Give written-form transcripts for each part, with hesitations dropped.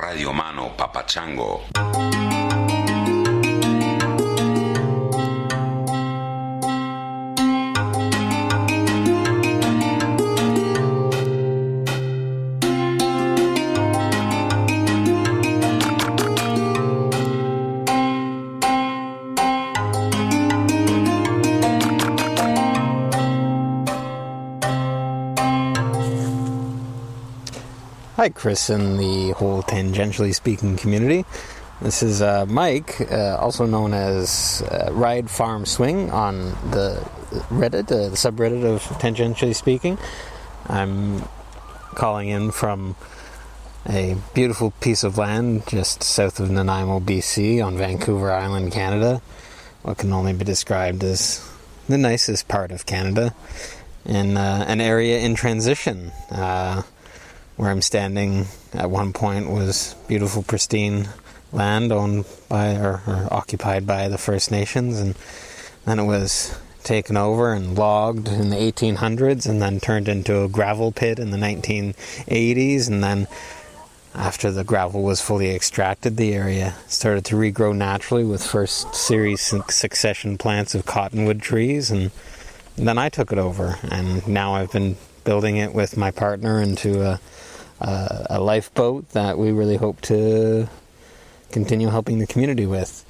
Radio Mano Papachango. Hi, Chris and the whole Tangentially Speaking community. This is Mike, also known as Ride Farm Swing on the Reddit, the subreddit of Tangentially Speaking. I'm calling in from a beautiful piece of land just south of Nanaimo, BC, on Vancouver Island, Canada. What can only be described as the nicest part of Canada, in an area in transition. Where I'm standing at one point was beautiful, pristine land owned by or occupied by the First Nations, and then it was taken over and logged in the 1800s and then turned into a gravel pit in the 1980s, and then after the gravel was fully extracted, the area started to regrow naturally with first series succession plants of cottonwood trees, and then I took it over, and now I've been building it with my partner into a lifeboat that we really hope to continue helping the community with.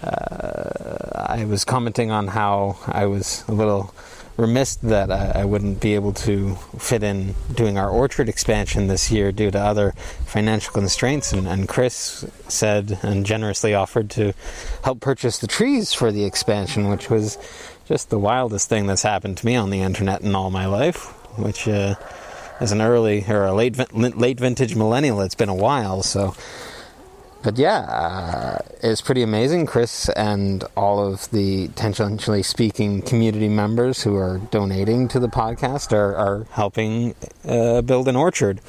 I was commenting on how I was a little remiss that I wouldn't be able to fit in doing our orchard expansion this year due to other financial constraints, and Chris said and generously offered to help purchase the trees for the expansion, which was just the wildest thing that's happened to me on the internet in all my life, which as an early or a late vintage millennial, it's been a while. So, but yeah, it's pretty amazing. Chris and all of the Tangentially Speaking community members who are donating to the podcast are helping build an orchard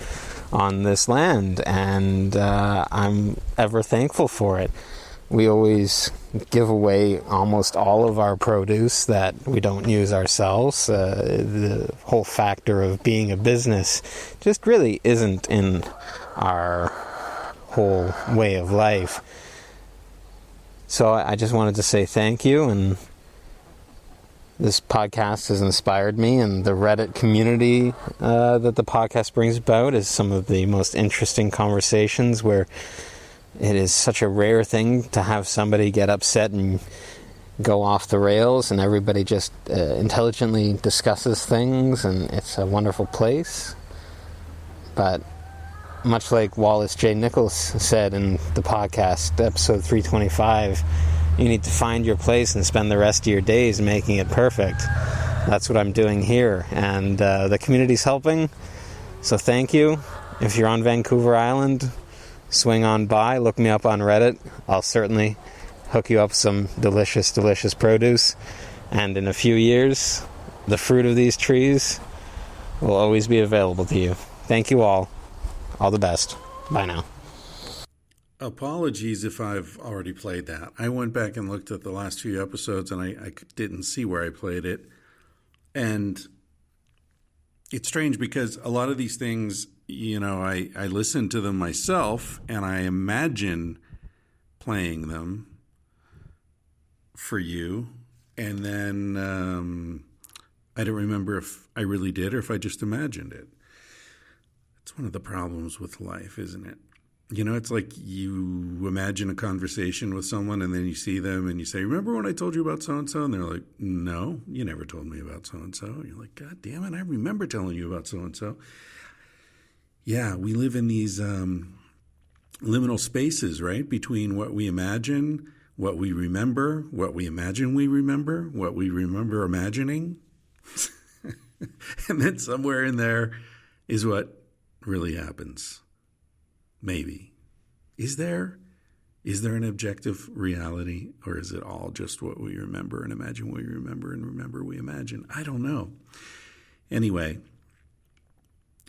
on this land, and I'm ever thankful for it. We always give away almost all of our produce that we don't use ourselves. The whole factor of being a business just really isn't in our whole way of life. So I just wanted to say thank you, and this podcast has inspired me, and the Reddit community that the podcast brings about is some of the most interesting conversations where it is such a rare thing to have somebody get upset and go off the rails, and everybody just intelligently discusses things, and it's a wonderful place. But much like Wallace J. Nichols said in the podcast, episode 325, you need to find your place and spend the rest of your days making it perfect. That's what I'm doing here, and the community's helping, so thank you. If you're on Vancouver Island, swing on by, look me up on Reddit. I'll certainly hook you up some delicious, delicious produce. And in a few years, the fruit of these trees will always be available to you. Thank you all. All the best. Bye now. Apologies if I've already played that. I went back and looked at the last few episodes, and I didn't see where I played it. And it's strange because a lot of these things, you know, I listen to them myself and I imagine playing them for you. And then I don't remember if I really did or if I just imagined it. It's one of the problems with life, isn't it? You know, it's like you imagine a conversation with someone and then you see them and you say, remember when I told you about so-and-so? And they're like, no, you never told me about so-and-so. And you're like, God damn it, I remember telling you about so-and-so. Yeah, we live in these liminal spaces, right? Between what we imagine, what we remember, what we imagine we remember, what we remember imagining. And then somewhere in there is what really happens. Maybe. Is there an objective reality, or is it all just what we remember and imagine we remember and remember we imagine? I don't know. Anyway,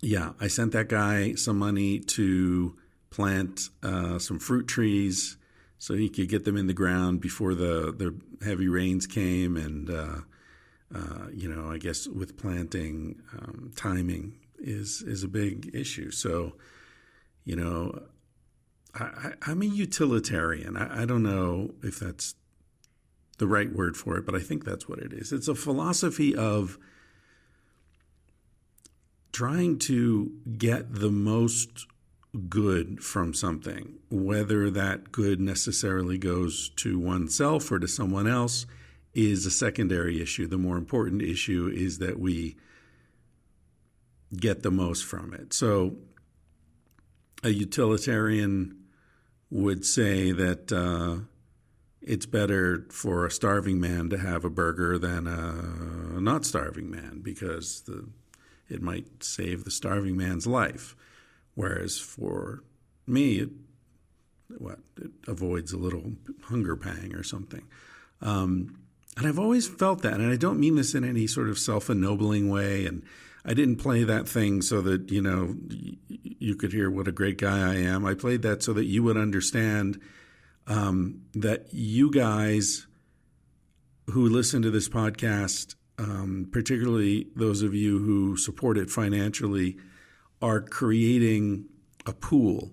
yeah, I sent that guy some money to plant some fruit trees so he could get them in the ground before the heavy rains came. And, you know, I guess with planting, timing is a big issue. So, you know, I'm a utilitarian. I don't know if that's the right word for it, but I think that's what it is. It's a philosophy of trying to get the most good from something, whether that good necessarily goes to oneself or to someone else is a secondary issue. The more important issue is that we get the most from it. So a utilitarian would say that it's better for a starving man to have a burger than a not starving man because it might save the starving man's life. Whereas for me, it avoids a little hunger pang or something. And I've always felt that, and I don't mean this in any sort of self-ennobling way, and I didn't play that thing so that, you could hear what a great guy I am. I played that so that you would understand that you guys who listen to this podcast, particularly those of you who support it financially, are creating a pool.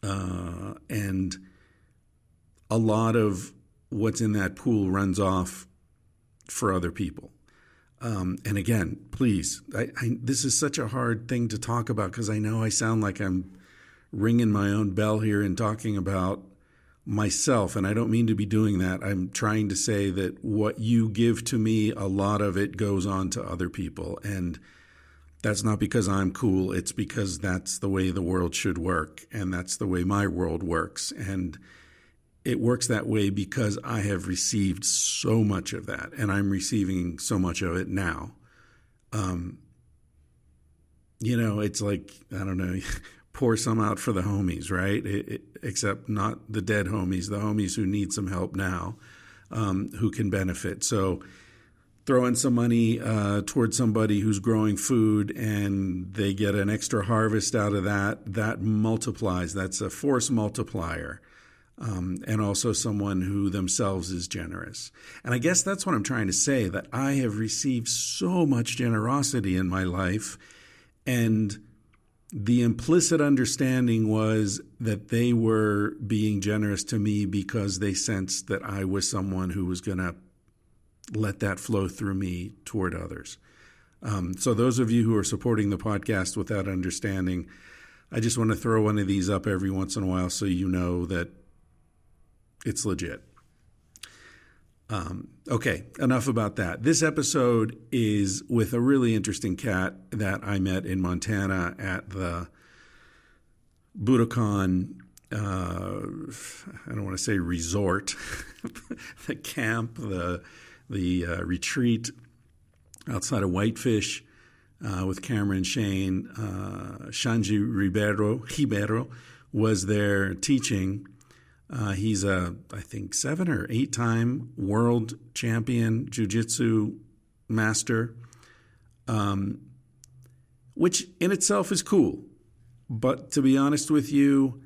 And a lot of what's in that pool runs off for other people. And again, please, this is such a hard thing to talk about because I know I sound like I'm ringing my own bell here and talking about myself, and I don't mean to be doing that. I'm trying to say that what you give to me, a lot of it goes on to other people. And that's not because I'm cool. It's because that's the way the world should work, and that's the way my world works. And it works that way because I have received so much of that, and I'm receiving so much of it now. It's like, I don't know, pour some out for the homies, right? Except not the dead homies, the homies who need some help now, who can benefit. So throw in some money towards somebody who's growing food and they get an extra harvest out of that multiplies. That's a force multiplier. And also someone who themselves is generous. And I guess that's what I'm trying to say, that I have received so much generosity in my life, and the implicit understanding was that they were being generous to me because they sensed that I was someone who was going to let that flow through me toward others. So those of you who are supporting the podcast with that understanding, I just want to throw one of these up every once in a while so you know that it's legit. Okay, enough about that. This episode is with a really interesting cat that I met in Montana at the Budokan, I don't want to say resort, the camp, the retreat outside of Whitefish with Cameron Shane. Xande Ribeiro was there teaching. He's I think 7 or 8 time world champion jiu-jitsu master, which in itself is cool. But to be honest with you,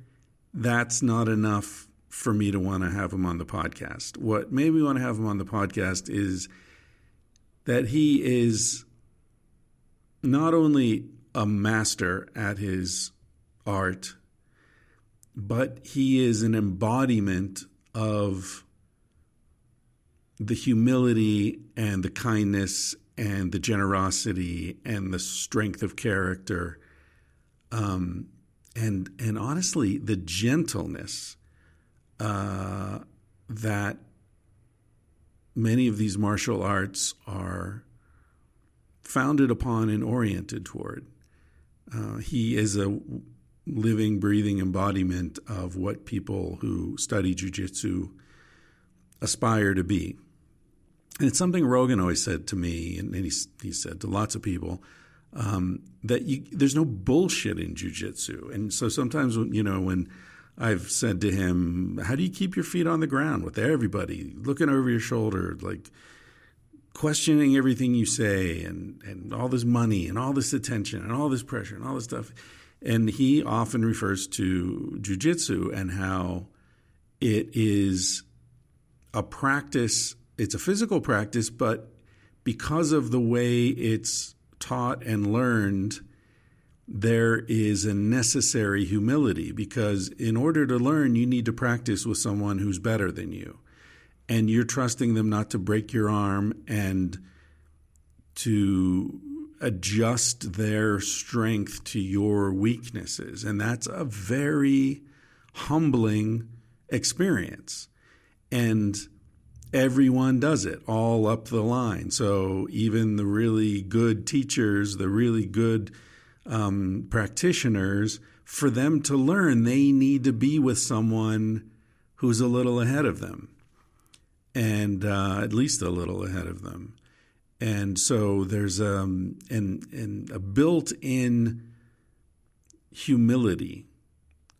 that's not enough for me to want to have him on the podcast. What made me want to have him on the podcast is that he is not only a master at his art, but he is an embodiment of the humility and the kindness and the generosity and the strength of character, and honestly, the gentleness that many of these martial arts are founded upon and oriented toward. He is a living, breathing embodiment of what people who study jiu-jitsu aspire to be. And it's something Rogan always said to me, and he said to lots of people, that there's no bullshit in jiu-jitsu. And so sometimes, when I've said to him, how do you keep your feet on the ground with everybody looking over your shoulder, like questioning everything you say, and all this money and all this attention and all this pressure and all this stuff? And he often refers to jiu-jitsu and how it is a practice. It's a physical practice, but because of the way it's taught and learned, there is a necessary humility, because in order to learn, you need to practice with someone who's better than you. And you're trusting them not to break your arm and to adjust their strength to your weaknesses. And that's a very humbling experience. And everyone does it all up the line. So even the really good teachers, the really good practitioners, for them to learn, they need to be with someone who's a little ahead of them, and at least a little ahead of them. And so there's a built-in humility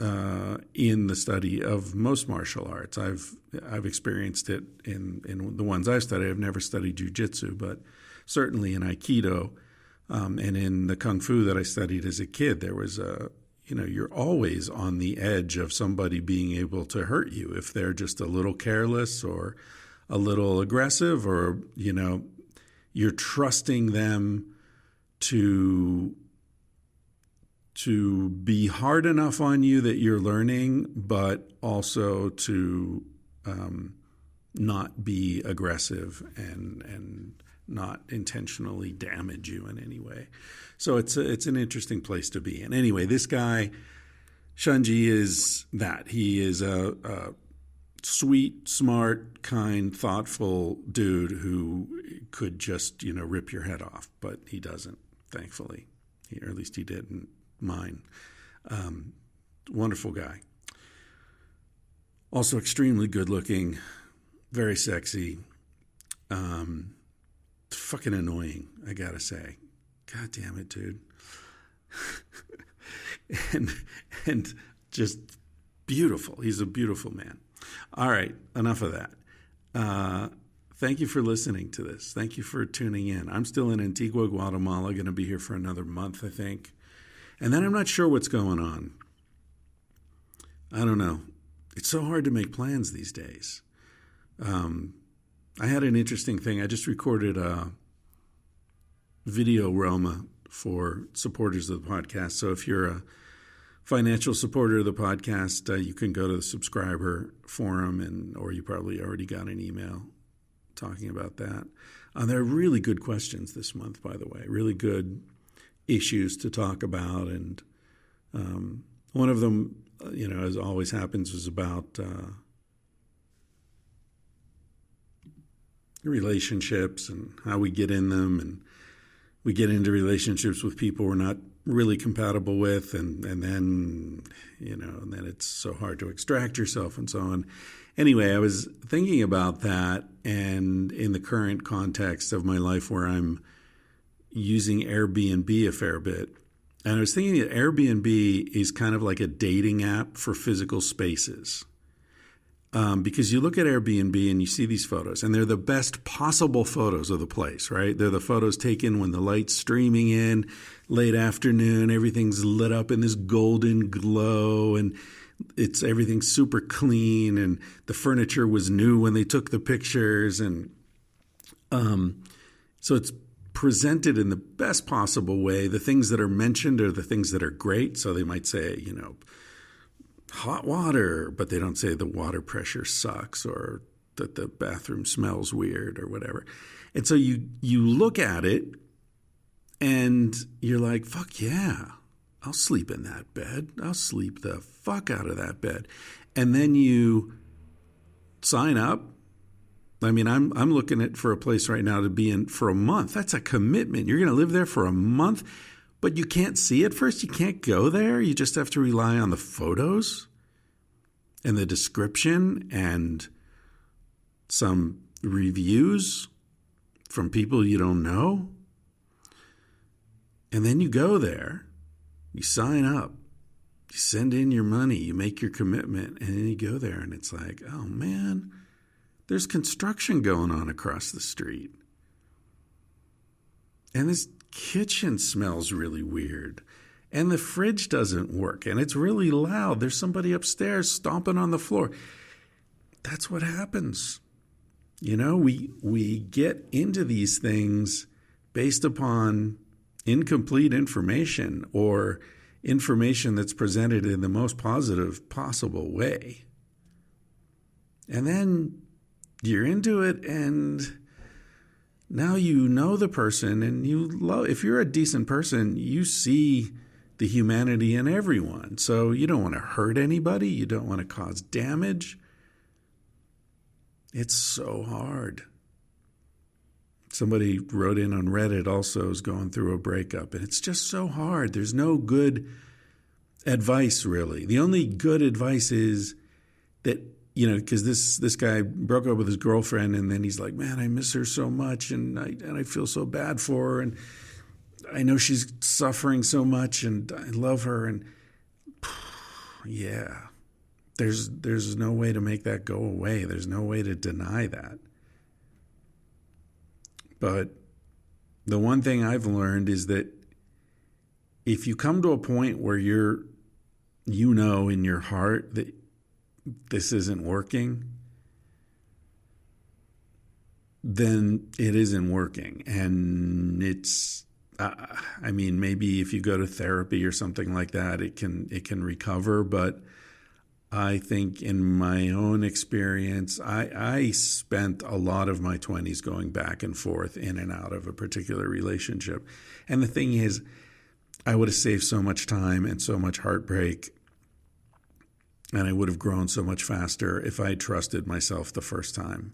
in the study of most martial arts. I've experienced it in the ones I've studied. I've never studied jiu-jitsu, but certainly in Aikido and in the Kung Fu that I studied as a kid, there was you're always on the edge of somebody being able to hurt you if they're just a little careless or a little aggressive, or, you're trusting them to be hard enough on you that you're learning, but also to not be aggressive and not intentionally damage you in any way. So it's an interesting place to be in. Anyway, this guy, Xande, is that. He is a sweet, smart, kind, thoughtful dude who could just, rip your head off, but he doesn't, thankfully. Or at least he didn't. Mine. Wonderful guy. Also extremely good looking, very sexy, fucking annoying, I gotta say. God damn it, dude. and just beautiful. He's a beautiful man. All right, enough of that. Thank you for listening to this. Thank you for tuning in. I'm still in Antigua, Guatemala, going to be here for another month, I think. And then I'm not sure what's going on. I don't know. It's so hard to make plans these days. I had an interesting thing. I just recorded a video Roma for supporters of the podcast. So if you're a financial supporter of the podcast, you can go to the subscriber forum, or you probably already got an email talking about that. There are really good questions this month, by the way. Really good issues to talk about, and one of them, as always happens, was about relationships and how we get in them, and we get into relationships with people we're not really compatible with, and then it's so hard to extract yourself and so on. Anyway, I was thinking about that, and in the current context of my life where I'm using Airbnb a fair bit. And I was thinking that Airbnb is kind of like a dating app for physical spaces. Because you look at Airbnb and you see these photos, and they're the best possible photos of the place, right? They're the photos taken when the light's streaming in, late afternoon, everything's lit up in this golden glow, and everything's super clean, and the furniture was new when they took the pictures. And so it's presented in the best possible way. The things that are mentioned are the things that are great. So they might say, hot water, but they don't say the water pressure sucks or that the bathroom smells weird or whatever. And so you look at it and you're like, fuck yeah, I'll sleep in that bed. I'll sleep the fuck out of that bed. And then you sign up. I mean, I'm looking at for a place right now to be in for a month. That's a commitment. You're going to live there for a month, but you can't see it first. You can't go there. You just have to rely on the photos and the description and some reviews from people you don't know. And then you go there, you sign up, you send in your money, you make your commitment, and then you go there and it's like, oh man, there's construction going on across the street. And this kitchen smells really weird. And the fridge doesn't work. And it's really loud. There's somebody upstairs stomping on the floor. That's what happens. We get into these things based upon incomplete information or information that's presented in the most positive possible way. And then you're into it, and now you know the person, and if you're a decent person, you see the humanity in everyone. So you don't want to hurt anybody. You don't want to cause damage. It's so hard. Somebody wrote in on Reddit also is going through a breakup, and it's just so hard. There's no good advice, really. The only good advice is that, because this guy broke up with his girlfriend, and then he's like, man, I miss her so much, and I feel so bad for her, and I know she's suffering so much, and I love her, and yeah, there's no way to make that go away. There's no way to deny that. But the one thing I've learned is that if you come to a point where you know in your heart that this isn't working, then it isn't working. And it's, maybe if you go to therapy or something like that, it can recover. But I think in my own experience, I spent a lot of my 20s going back and forth in and out of a particular relationship. And the thing is, I would have saved so much time and so much heartbreak, and I would have grown so much faster if I trusted myself the first time.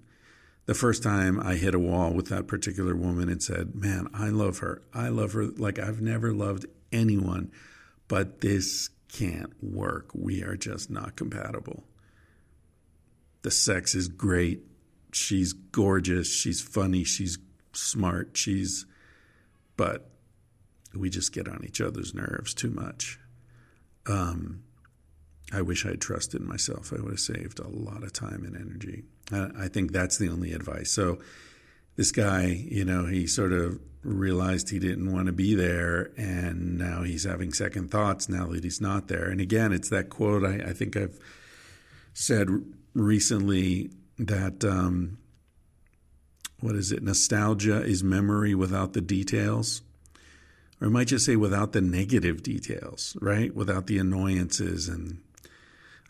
The first time I hit a wall with that particular woman and said, man, I love her. I love her like I've never loved anyone, but this can't work. We are just not compatible. The sex is great. She's gorgeous. She's funny. She's smart. But we just get on each other's nerves too much. I wish I'd trusted myself. I would have saved a lot of time and energy. I think that's the only advice. So this guy, he sort of realized he didn't want to be there, and now he's having second thoughts now that he's not there. And again, it's that quote I think I've said recently that, nostalgia is memory without the details. Or I might just say without the negative details, right? Without the annoyances. And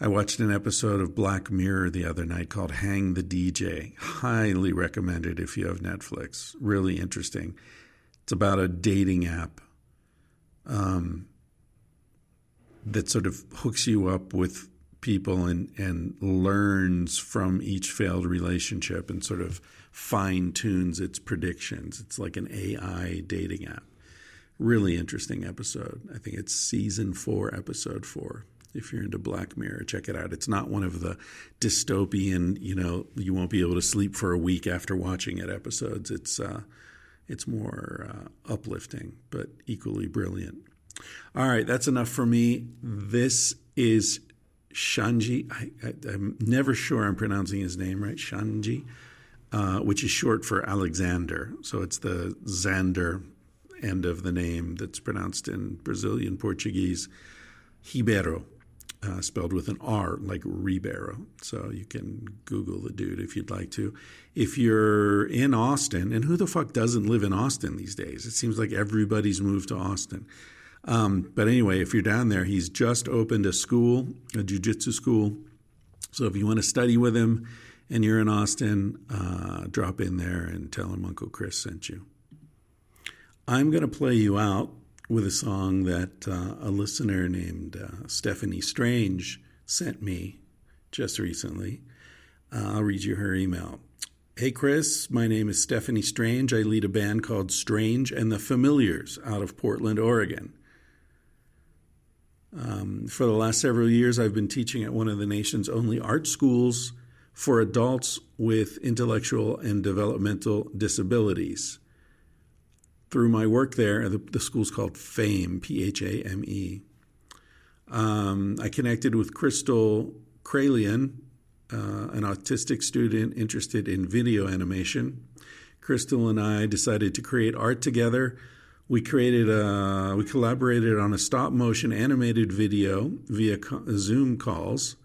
I watched an episode of Black Mirror the other night called Hang the DJ. Highly recommended if you have Netflix. Really interesting. It's about a dating app that sort of hooks you up with people and learns from each failed relationship and sort of fine-tunes its predictions. It's like an AI dating app. Really interesting episode. I think it's season 4, episode 4. If you're into Black Mirror, check it out. It's not one of the dystopian, you won't be able to sleep for a week after watching it episodes. It's more uplifting, but equally brilliant. All right, that's enough for me. This is Xande. I'm never sure I'm pronouncing his name right. Xande, which is short for Alexander. So it's the Xander end of the name that's pronounced in Brazilian Portuguese. Ribeiro, spelled with an R, like Ribeiro. So you can Google the dude if you'd like to. If you're in Austin, and who the fuck doesn't live in Austin these days? It seems like everybody's moved to Austin. But anyway, if you're down there, he's just opened a school, a jiu-jitsu school. So if you want to study with him and you're in Austin, drop in there and tell him Uncle Chris sent you. I'm going to play you out with a song that a listener named Stephanie Strange sent me just recently. I'll read you her email. Hey, Chris, my name is Stephanie Strange. I lead a band called Strange and the Familiars out of Portland, Oregon. For the last several years, I've been teaching at one of the nation's only art schools for adults with intellectual and developmental disabilities. Through my work there, the school's called FAME, P-H-A-M-E. I connected with Crystal Kralian, an autistic student interested in video animation. Crystal and I decided to create art together. We collaborated on a stop-motion animated video via Zoom calls,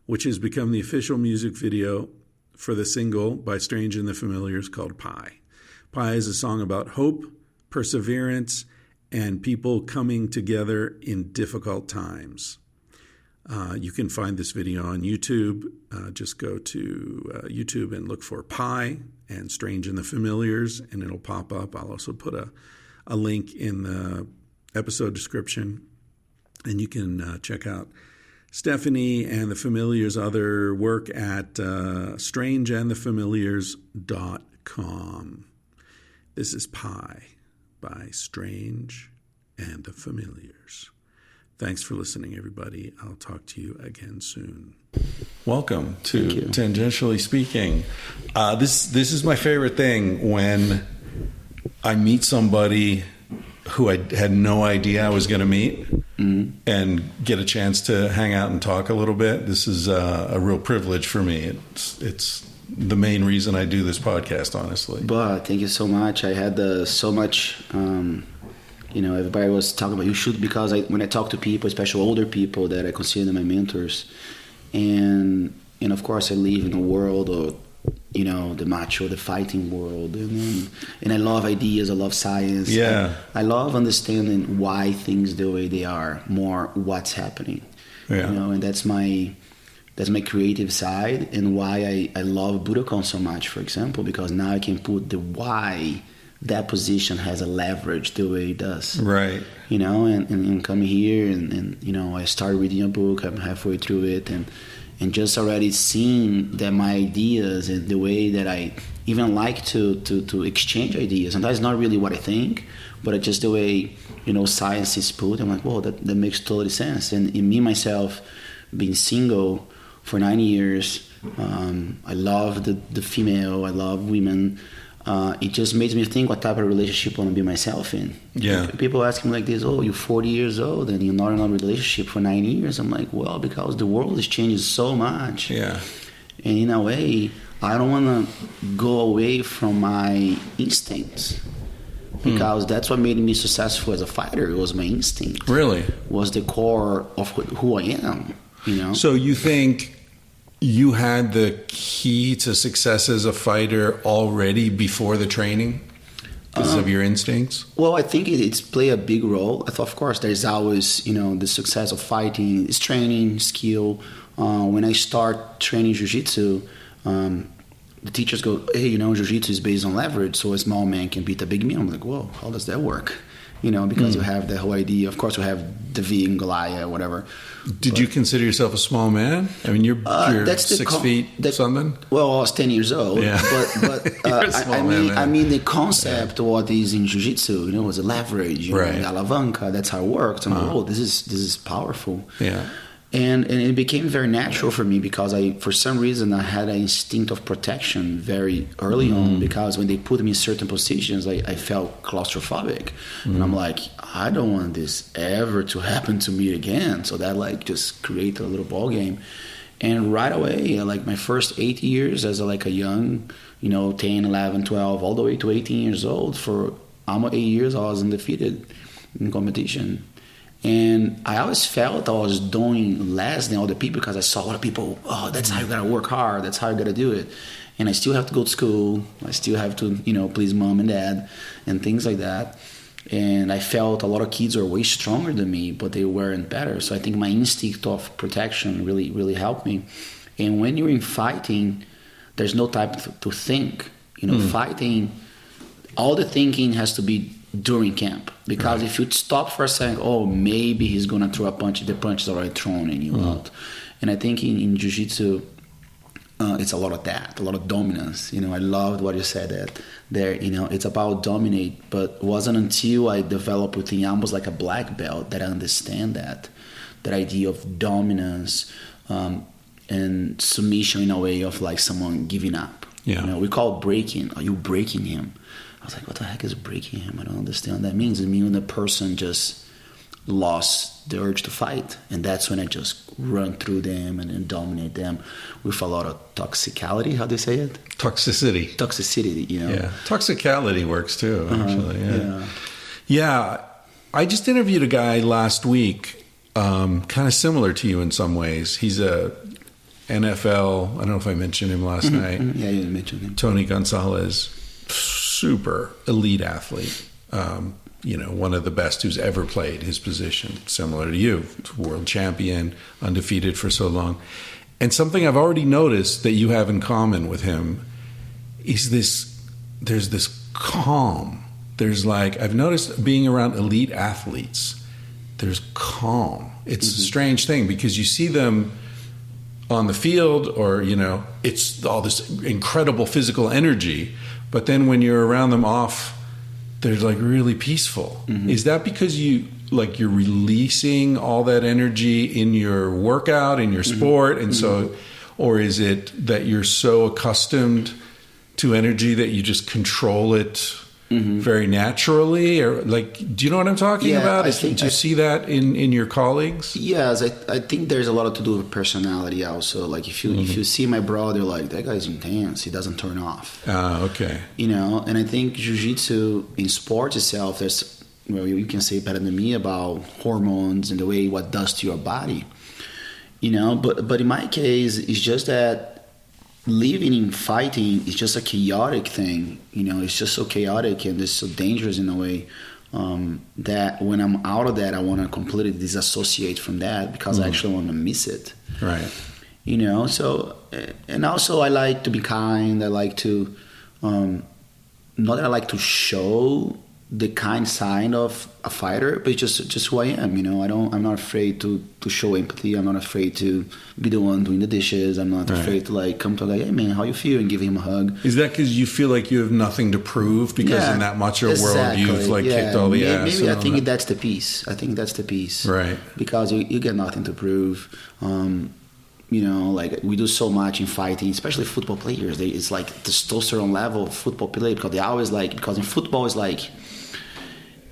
which has become the official music video for the single by Strange and the Familiars called Pie. Pie is a song about hope, perseverance, and people coming together in difficult times. You can find this video on YouTube. Just go to YouTube and look for Pi and Strange and the Familiars, and it'll pop up. I'll also put a link in the episode description, and you can check out Stephanie and the Familiars' other work at strangeandthefamiliars.com. This is Pi by Strange and the Familiars. Thanks for listening, everybody. I'll talk to you again soon. Welcome to Tangentially Speaking. This is my favorite thing, when I meet somebody who I had no idea I was going to meet, and get a chance to hang out and talk a little bit. This is a real privilege for me. It's the main reason I do this podcast, honestly. But thank you so much. I had so much, everybody was talking about you should, because when I talk to people, especially older people that I consider my mentors, and of course I live in a world of, the macho, the fighting world, and I love ideas, I love science. Yeah. I love understanding why things the way they are, more what's happening. Yeah. And that's my creative side, and why I love Budokan so much, for example, because now I can put the why that position has a leverage the way it does. Right. And come here and I started reading a book, I'm halfway through it, and just already seeing that my ideas and the way that I even like to exchange ideas, sometimes not really what I think, but just the way, science is put, I'm like, whoa, that makes total sense. And in me, myself, being single for 9 years, I love the female, I love women. It just makes me think what type of relationship I want to be myself in. Yeah. People ask me like this, oh, you're 40 years old and you're not in a relationship for 9 years. I'm like, well, because the world is changing so much. Yeah. And in a way, I don't want to go away from my instincts, because that's what made me successful as a fighter. It was my instinct. Really? It was the core of who I am, So you think you had the key to success as a fighter already before the training because of your instincts? Well, I think it's play a big role. Of course, there's always, the success of fighting is training, skill. When I start training jiu-jitsu, the teachers go, hey, jiu-jitsu is based on leverage, so a small man can beat a big man. I'm like, whoa, how does that work? Because you have the whole idea. Of course, you have David and Goliath, whatever. Did you consider yourself a small man? I mean, you're 6 feet something? Well, I was 10 years old. Yeah. But I mean, the concept of what is in jiu-jitsu, was a leverage, right. The alavanca, that's how it works. I'm like, oh, this is powerful. Yeah. And it became very natural for me, because for some reason I had an instinct of protection very early on, because when they put me in certain positions, I felt claustrophobic. And I'm like, I don't want this ever to happen to me again. So that just created a little ball game. And right away, my first 8 years as a young, 10, 11, 12, all the way to 18 years old, for almost 8 years I was undefeated in competition. And I always felt I was doing less than other people, because I saw a lot of people, oh, that's how you got to work hard. That's how you got to do it. And I still have to go to school. I still have to, please mom and dad and things like that. And I felt a lot of kids are way stronger than me, but they weren't better. So I think my instinct of protection really, really helped me. And when you're in fighting, there's no time to think. Fighting, all the thinking has to be during camp, because if you stop for a second, oh, maybe he's gonna throw a punch, the punch is already thrown and you out. And I think in jiu-jitsu, it's a lot of that, a lot of dominance. I loved what you said that there. It's about dominate, but it wasn't until I developed within almost like a black belt that I understand that idea of dominance and submission in a way of someone giving up. Yeah. We call it breaking. Are you breaking him? I was like, what the heck is breaking him? I don't understand what that means. It means when the person just lost the urge to fight. And that's when I just run through them and dominate them with a lot of toxicality. How do you say it? Toxicity. Yeah. Toxicality works too, actually. Yeah. I just interviewed a guy last week, kind of similar to you in some ways. He's a NFL, I don't know if I mentioned him last night. Yeah, you mentioned him. Tony Gonzalez. Super elite athlete, one of the best who's ever played his position, similar to you, world champion, undefeated for so long. And something I've already noticed that you have in common with him is there's this calm. There's I've noticed being around elite athletes, there's calm. It's a strange thing because you see them on the field or, it's all this incredible physical energy. But then when you're around them off, they're really peaceful. Mm-hmm. Is that because you're releasing all that energy in your workout, in your sport? And so, or is it that you're so accustomed to energy that you just control it very naturally? Or do you know what I'm talking about? Do you see that in your colleagues? Yes, I think there's a lot to do with personality also. If you see my brother, that guy's intense. He doesn't turn off. Okay. And I think jiu-jitsu in sports itself, you can say better than me about hormones and the way what does to your body. But in my case, it's just that living in fighting is just a chaotic thing. It's just so chaotic and it's so dangerous in a way that when I'm out of that, I want to completely disassociate from that because I actually want to miss it. Right. So, and also I like to be kind. I like to, not that I like to show the kind side of a fighter, but it's just who I am. I'm not afraid to show empathy. I'm not afraid to be the one doing the dishes. I'm not afraid to come to hey man, how you feel, and give him a hug. Is that because you feel like you have nothing to prove because in that macho world you've kicked all the ass? Maybe I think that's the piece. Right. Because you get nothing to prove. We do so much in fighting, especially football players. It's testosterone level of football play because they always because in football it's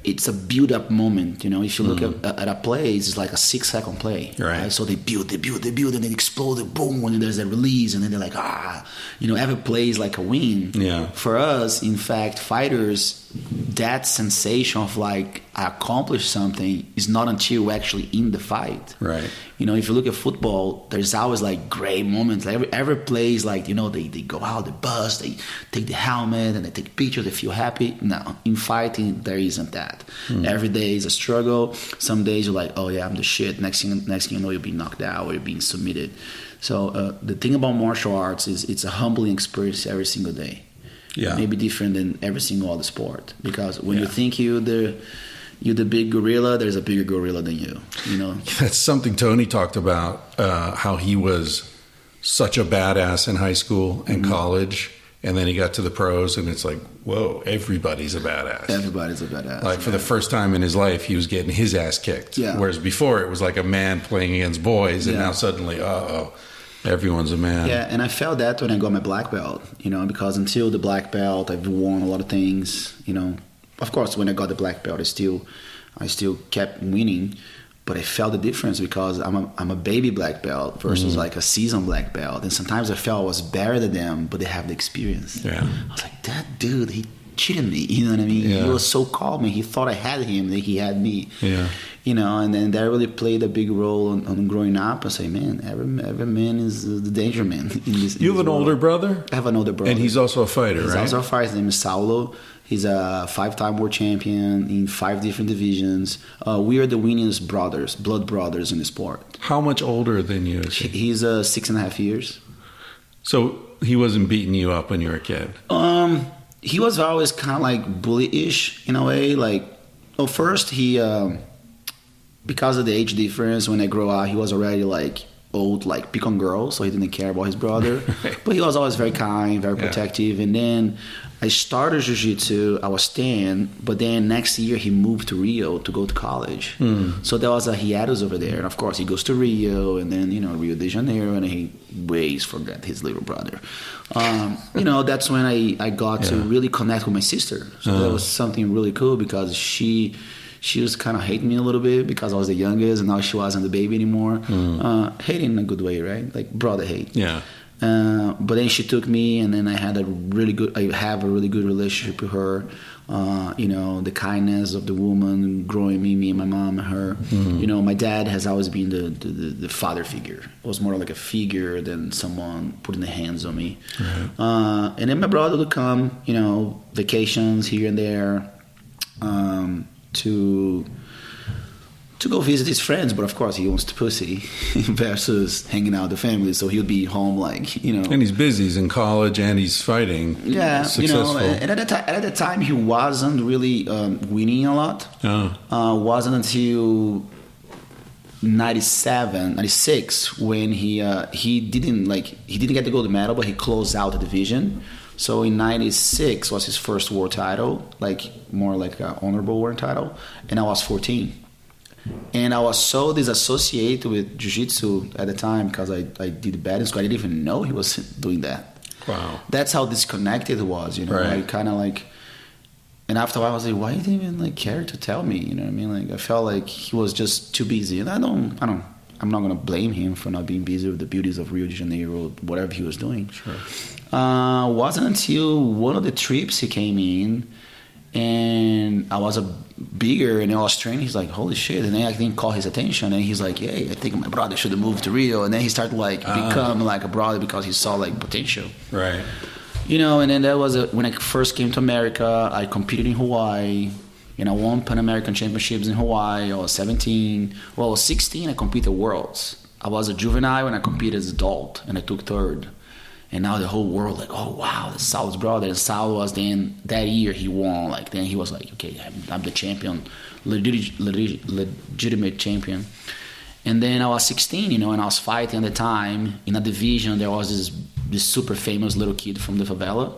it's a build-up moment, If you look at a play, it's like a 6-second play. Right. So they build, and then explode, boom, and then there's a release, and then they're every play is like a win. Yeah. For us, in fact, fighters, that sensation of I accomplished something is not until we're actually in the fight. Right. If you look at football, there's always great moments. Every play is they go out, they bust, they take the helmet and they take pictures, they feel happy. No, in fighting there isn't that. Every day is a struggle. Some days you're oh yeah, I'm the shit. Next thing you know, you're being knocked out or you're being submitted. So the thing about martial arts is it's a humbling experience every single day. Yeah. Maybe different than every single other sport because when you think you're the big gorilla, there's a bigger gorilla than you. That's something Tony talked about, how he was such a badass in high school and college, and then he got to the pros, and it's whoa, everybody's a badass. Everybody's a badass. For the first time in his life, he was getting his ass kicked. Yeah. Whereas before, it was a man playing against boys, and now suddenly, everyone's a man. Yeah, and I felt that when I got my black belt, because until the black belt, I've won a lot of things, Of course, when I got the black belt, I still kept winning, but I felt the difference because I'm a baby black belt versus a seasoned black belt, and sometimes I felt I was better than them, but they have the experience. Yeah, I was that dude, he cheated me. You know what I mean? Yeah. He was so calm, and he thought I had him, he had me. Yeah, and then that really played a big role on growing up. I say, man, every man is the danger man. You have an older brother? I have an older brother, and he's also a fighter, right? He's also a fighter. His name is Saulo. He's a 5-time world champion in 5 different divisions. We are the winningest blood brothers in the sport. How much older than you is he? He's 6.5 years. So he wasn't beating you up when you were a kid? He was always kind of bully-ish in a way. First he, because of the age difference, when I grew up, he was already old, pick on girls, so he didn't care about his brother. But he was always very kind, very protective. And then I started jiu-jitsu, I was 10, but then next year he moved to Rio to go to college. So there was a hiatus over there. And of course he goes to Rio, and then, Rio de Janeiro, and he ways forget his little brother. That's when I got to really connect with my sister. So that was something really cool because she was kind of hating me a little bit because I was the youngest, and now she wasn't the baby anymore. Hating in a good way, right? Brother hate. Yeah. But then she took me, and then I have a really good relationship with her. The kindness of the woman growing me and my mom and her. My dad has always been the father figure. It was more like a figure than someone putting their hands on me. Right. And then my brother would come, vacations here and there. to go visit his friends, but of course he wants to pussy versus hanging out with the family. So he'll be home, like, you know. And he's busy. He's in college and he's fighting. Yeah, successful. you know. And at the time, he wasn't really winning a lot. Wasn't until 96 when he didn't get the gold medal, but he closed out the division. So in 96 was his first world title, like more like an honorable world title, and I was 14. And I was so disassociated with jiu-jitsu at the time because I did bad in school. I didn't even know he was doing that. Wow. That's how disconnected it was, you know. Right. I kind of like, and after a while I was like, why didn't he even like care to tell me? You know what I mean? Like I felt like he was just too busy, and I'm not gonna blame him for not being busy with the beauties of Rio de Janeiro, whatever he was doing. Sure. Wasn't until one of the trips he came in, and I was bigger and I was training. He's like, holy shit. And then I didn't call his attention. And he's like, hey, I think my brother should have moved to Rio. And then he started like become like a brother because he saw like potential. Right. You know, and then that was when I first came to America. I competed in Hawaii. And I won Pan American Championships in Hawaii. I was 17. Well, I was 16. I competed at Worlds. I was a juvenile when I competed as an adult. And I took third. And now the whole world like, oh wow, that's Saulo's brother. And Saulo was then that year he won. Like then he was like, okay, I'm the champion, legitimate champion. And then I was 16, you know, and I was fighting at the time in a division. There was this super famous little kid from the favela.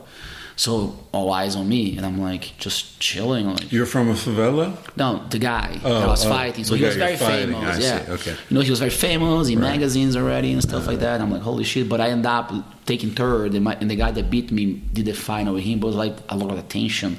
So all eyes on me, and I'm like just chilling. Like, you're from a favela? No, the guy that I was fighting. So he was very famous. Yeah, okay. You know, he was very famous in magazines already and stuff like that. And I'm like, holy shit! But I ended up taking third, and the guy that beat me did the final with him. But it was like a lot of attention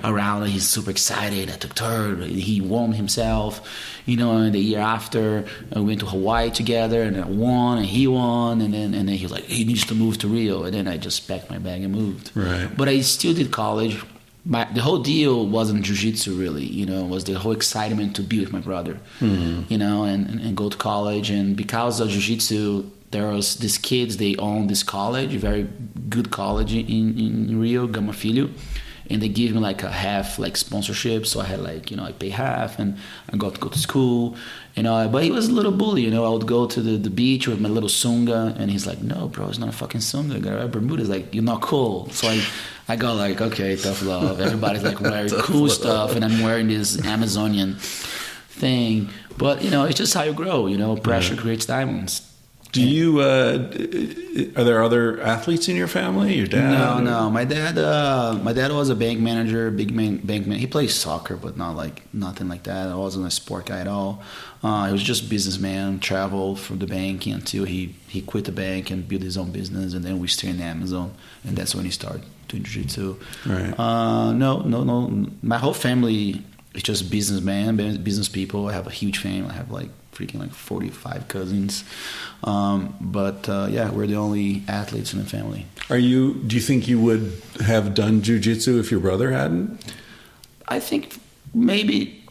around. He's super excited. I took third. He won himself. You know, and the year after, we went to Hawaii together, and I won, and he won, and then he was like, he needs to move to Rio, and then I just packed my bag and moved. Right. But I still did college. The whole deal wasn't jiu-jitsu really, you know, it was the whole excitement to be with my brother, you know, and go to college. And because of jiu-jitsu, there was these kids, they owned this college, a very good college in Rio, Gama Filho. And they give me like a half like sponsorship, so I had like, you know, I pay half and I got to go to school, you know. But he was a little bully, you know. I would go to the beach with my little sunga, and he's like, "No, bro, it's not a fucking sunga. I got a Bermuda." Like, you're not cool. So I go like, okay, tough love. Everybody's like wearing cool stuff, and I'm wearing this Amazonian thing. But you know, it's just how you grow. You know, pressure creates diamonds. Do you? Are there other athletes in your family? Your dad? No. My dad was a bank manager, bank man. He plays soccer, but nothing like that. I wasn't a sport guy at all. He was just businessman. Traveled from the bank until he quit the bank and built his own business, and then we stayed in Amazon, and that's when he started doing jiu-jitsu. Right. No. My whole family is just businessman, business people. I have a huge family. I have like freaking like 45 cousins. We're the only athletes in the family. Do you think you would have done jiu-jitsu if your brother hadn't? I think maybe,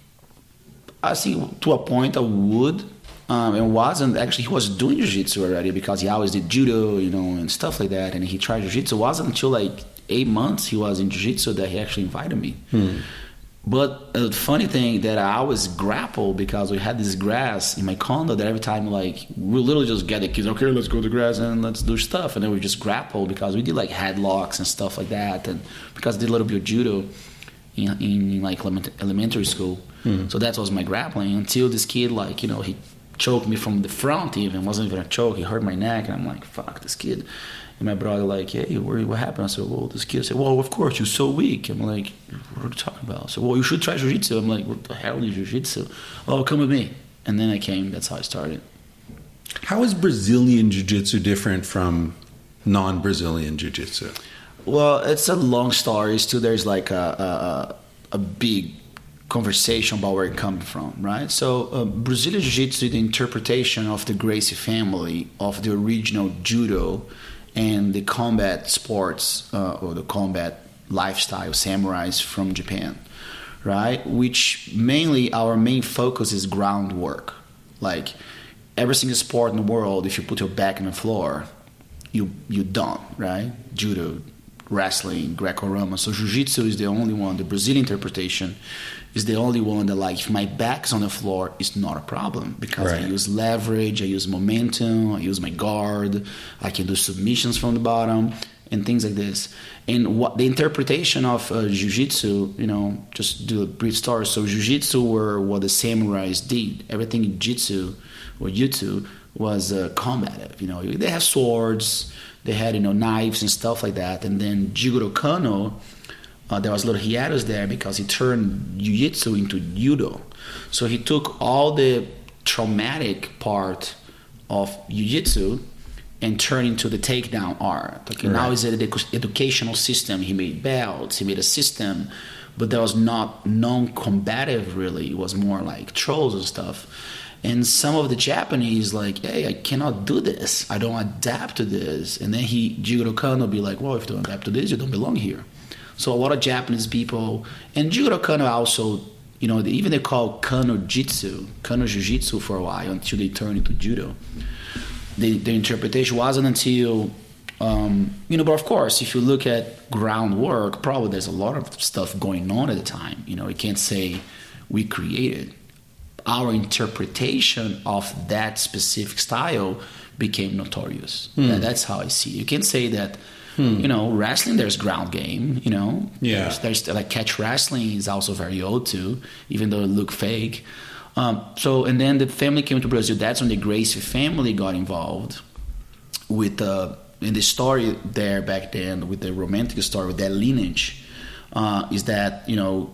to a point I would. And wasn't actually, he was doing jiu-jitsu already because he always did judo, you know, and stuff like that. And he tried jiu-jitsu. It wasn't until like 8 months he was in jiu-jitsu that he actually invited me. But the funny thing that I always grapple because we had this grass in my condo that every time like we literally just get the kids, okay, let's go to the grass and let's do stuff, and then we just grapple because we did like headlocks and stuff like that, and because I did a little bit of judo in like elementary school, so that was my grappling until this kid like, you know, he choked me from the front. Even wasn't even a choke, he hurt my neck, and I'm like, fuck this kid. And my brother like, hey, what happened? I said, well, this kid said, well, of course, you're so weak. I'm like, what are you talking about? I said, well, you should try jiu-jitsu. I'm like, what the hell is jiu-jitsu? Oh, come with me. And then I came. That's how I started. How is Brazilian jiu-jitsu different from non-Brazilian jiu-jitsu? Well, it's a long story. Still, there's like a big conversation about where it comes from, right? So Brazilian jiu-jitsu is the interpretation of the Gracie family of the original judo and the combat sports or the combat lifestyle samurais from Japan, right? Which mainly our main focus is groundwork. Like every single sport in the world, if you put your back on the floor, you're done, right? Judo, wrestling, Greco-Roman. So Jiu-Jitsu is the only one, the Brazilian interpretation is the only one that, like, if my back's on the floor, it's not a problem because I use leverage, I use momentum, I use my guard, I can do submissions from the bottom and things like this. And what the interpretation of Jiu-Jitsu, just do a brief story. So Jiu-Jitsu were what the samurais did. Everything in Jitsu or Jutsu was combative. They have swords, they had knives and stuff like that. And then Jigoro Kano, there was a little hiatus there because he turned Jiu-Jitsu into Judo. So he took all the traumatic part of Jiu-Jitsu and turned into the takedown art. Okay, now it's an educational system. He made belts, he made a system, but that was not non-combative really. It was more like trolls and stuff. And some of the Japanese like, hey, I cannot do this. I don't adapt to this. And then Jigoro Kano be like, well, if you don't adapt to this, you don't belong here. So a lot of Japanese people, and Jigoro Kano also, even they call Kano Jitsu, Kano Jiu-Jitsu for a while until they turned into Judo. The interpretation wasn't until, but of course, if you look at groundwork, probably there's a lot of stuff going on at the time. You can't say we created. Our interpretation of that specific style became notorious. That's how I see it. You can't say that, wrestling, there's ground game, There's like catch wrestling is also very old too, even though it look fake. And then the family came to Brazil. That's when the Gracie family got involved with in the story there back then, with the romantic story, with that lineage, is that,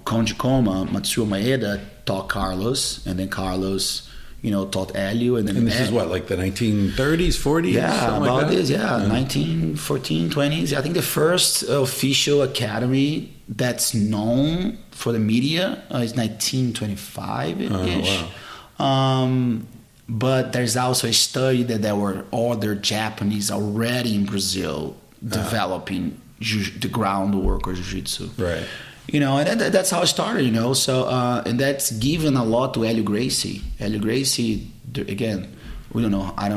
Conde Koma, Matsuo Maeda taught Carlos, and then Carlos, taught Hélio. And this is what, like the 1930s, 40s? Yeah, about like this, 1914, 20s. I think the first official academy that's known for the media is 1925-ish. Oh, wow. But there's also a study that there were other Japanese already in Brazil developing the groundwork or jiu-jitsu. Right. And that's how it started, So, and that's given a lot to Hélio Gracie. Hélio Gracie, again, we don't know. I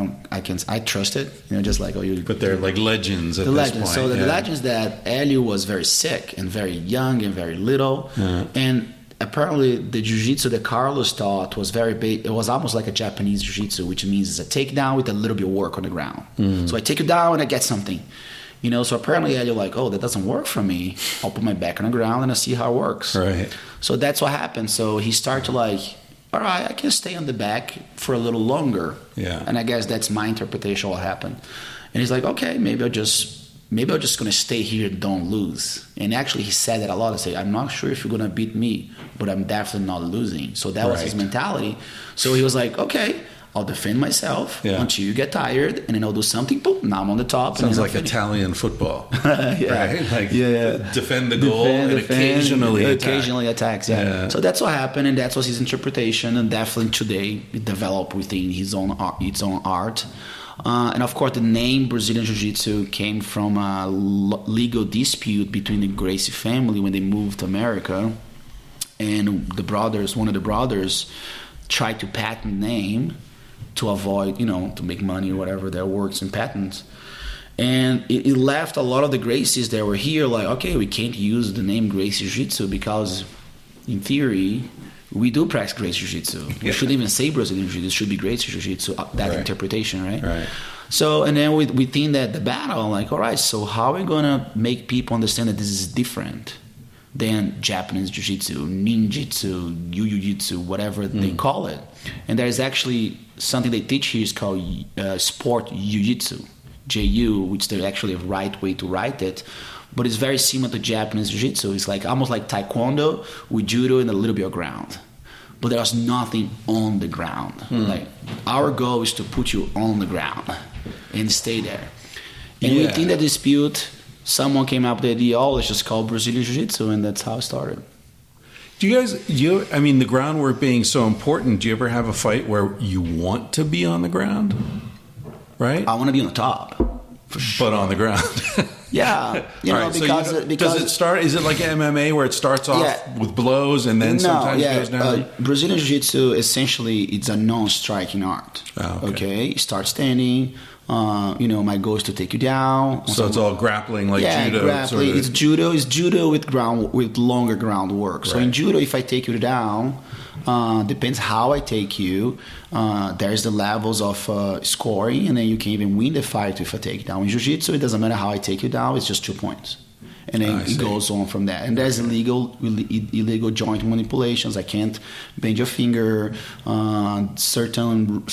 trust it, just like you. But they're like legends at this point. So the legends that Hélio was very sick and very young and very little, and apparently the jiu-jitsu that Carlos taught was very big. It was almost like a Japanese jiu-jitsu, which means it's a takedown with a little bit of work on the ground. So I take you down and I get something. So apparently Hélio like, oh, that doesn't work for me. I'll put my back on the ground and I see how it works. Right. So that's what happened. So he started to like, all right, I can stay on the back for a little longer. Yeah. And I guess that's my interpretation of what happened. And he's like, okay, maybe I'm just going to stay here and don't lose. And actually he said that a lot. I say, I'm not sure if you're going to beat me, but I'm definitely not losing. So that was his mentality. So he was like, okay, I'll defend myself until you get tired, and then I'll do something. Boom! Now I'm on the top. Sounds like Italian football, right? Like defend the goal and occasionally attacks. Yeah. So that's what happened, and that was his interpretation. And definitely today it developed within its own art. And of course, the name Brazilian Jiu-Jitsu came from a legal dispute between the Gracie family when they moved to America, and one of the brothers, tried to patent the name to avoid, to make money or whatever, that works in patents. And it left a lot of the Gracies that were here like, okay, we can't use the name Gracie Jiu-Jitsu because, in theory, we do practice Gracie Jiu-Jitsu. We shouldn't even say Brazilian Jiu-Jitsu. It should be Gracie Jiu-Jitsu, that interpretation, right? So, and then within that, the battle, like, all right, so how are we going to make people understand that this is different than Japanese Jiu-Jitsu, Ninjitsu, Yu-Jitsu, whatever they call it? And there's actually something they teach here is called Sport Jiu-Jitsu, J-U, which is actually a right way to write it, but it's very similar to Japanese Jiu-Jitsu. It's like almost like Taekwondo with Judo and a little bit of ground. But there's nothing on the ground. Like, our goal is to put you on the ground and stay there. And within the dispute, someone came up with the idea, let's just call Brazilian Jiu-Jitsu, and that's how it started. Do you guys, the groundwork being so important, do you ever have a fight where you want to be on the ground? Right? I want to be on the top, for sure. But on the ground. Yeah, you know, Right, because does it start? Is it like MMA where it starts off with blows and then sometimes goes down? Brazilian Jiu-Jitsu essentially it's a non-striking art. Oh, okay. You start standing. You know, my goal is to take you down. So it's all grappling, like judo. Grappling. Sort of. It's judo with longer groundwork. So in judo, if I take you down, depends how I take you. There's the levels of scoring, and then you can even win the fight if I take you down. In Jiu-Jitsu, it doesn't matter how I take you down; it's just 2 points. And then it goes on from that. And there's illegal joint manipulations. I can't bend your finger. Certain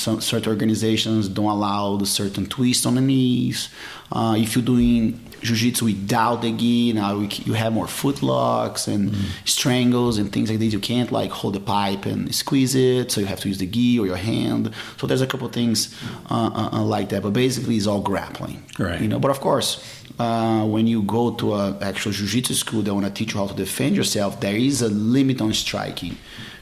organizations don't allow the certain twist on the knees. If you're doing jiu-jitsu without the gi, now you have more foot locks and strangles and things like this. You can't like hold the pipe and squeeze it, so you have to use the gi or your hand. So there's a couple of things like that. But basically, it's all grappling. Right. You know, but of course, when you go to an actual jiu-jitsu school that want to teach you how to defend yourself, there is a limit on striking,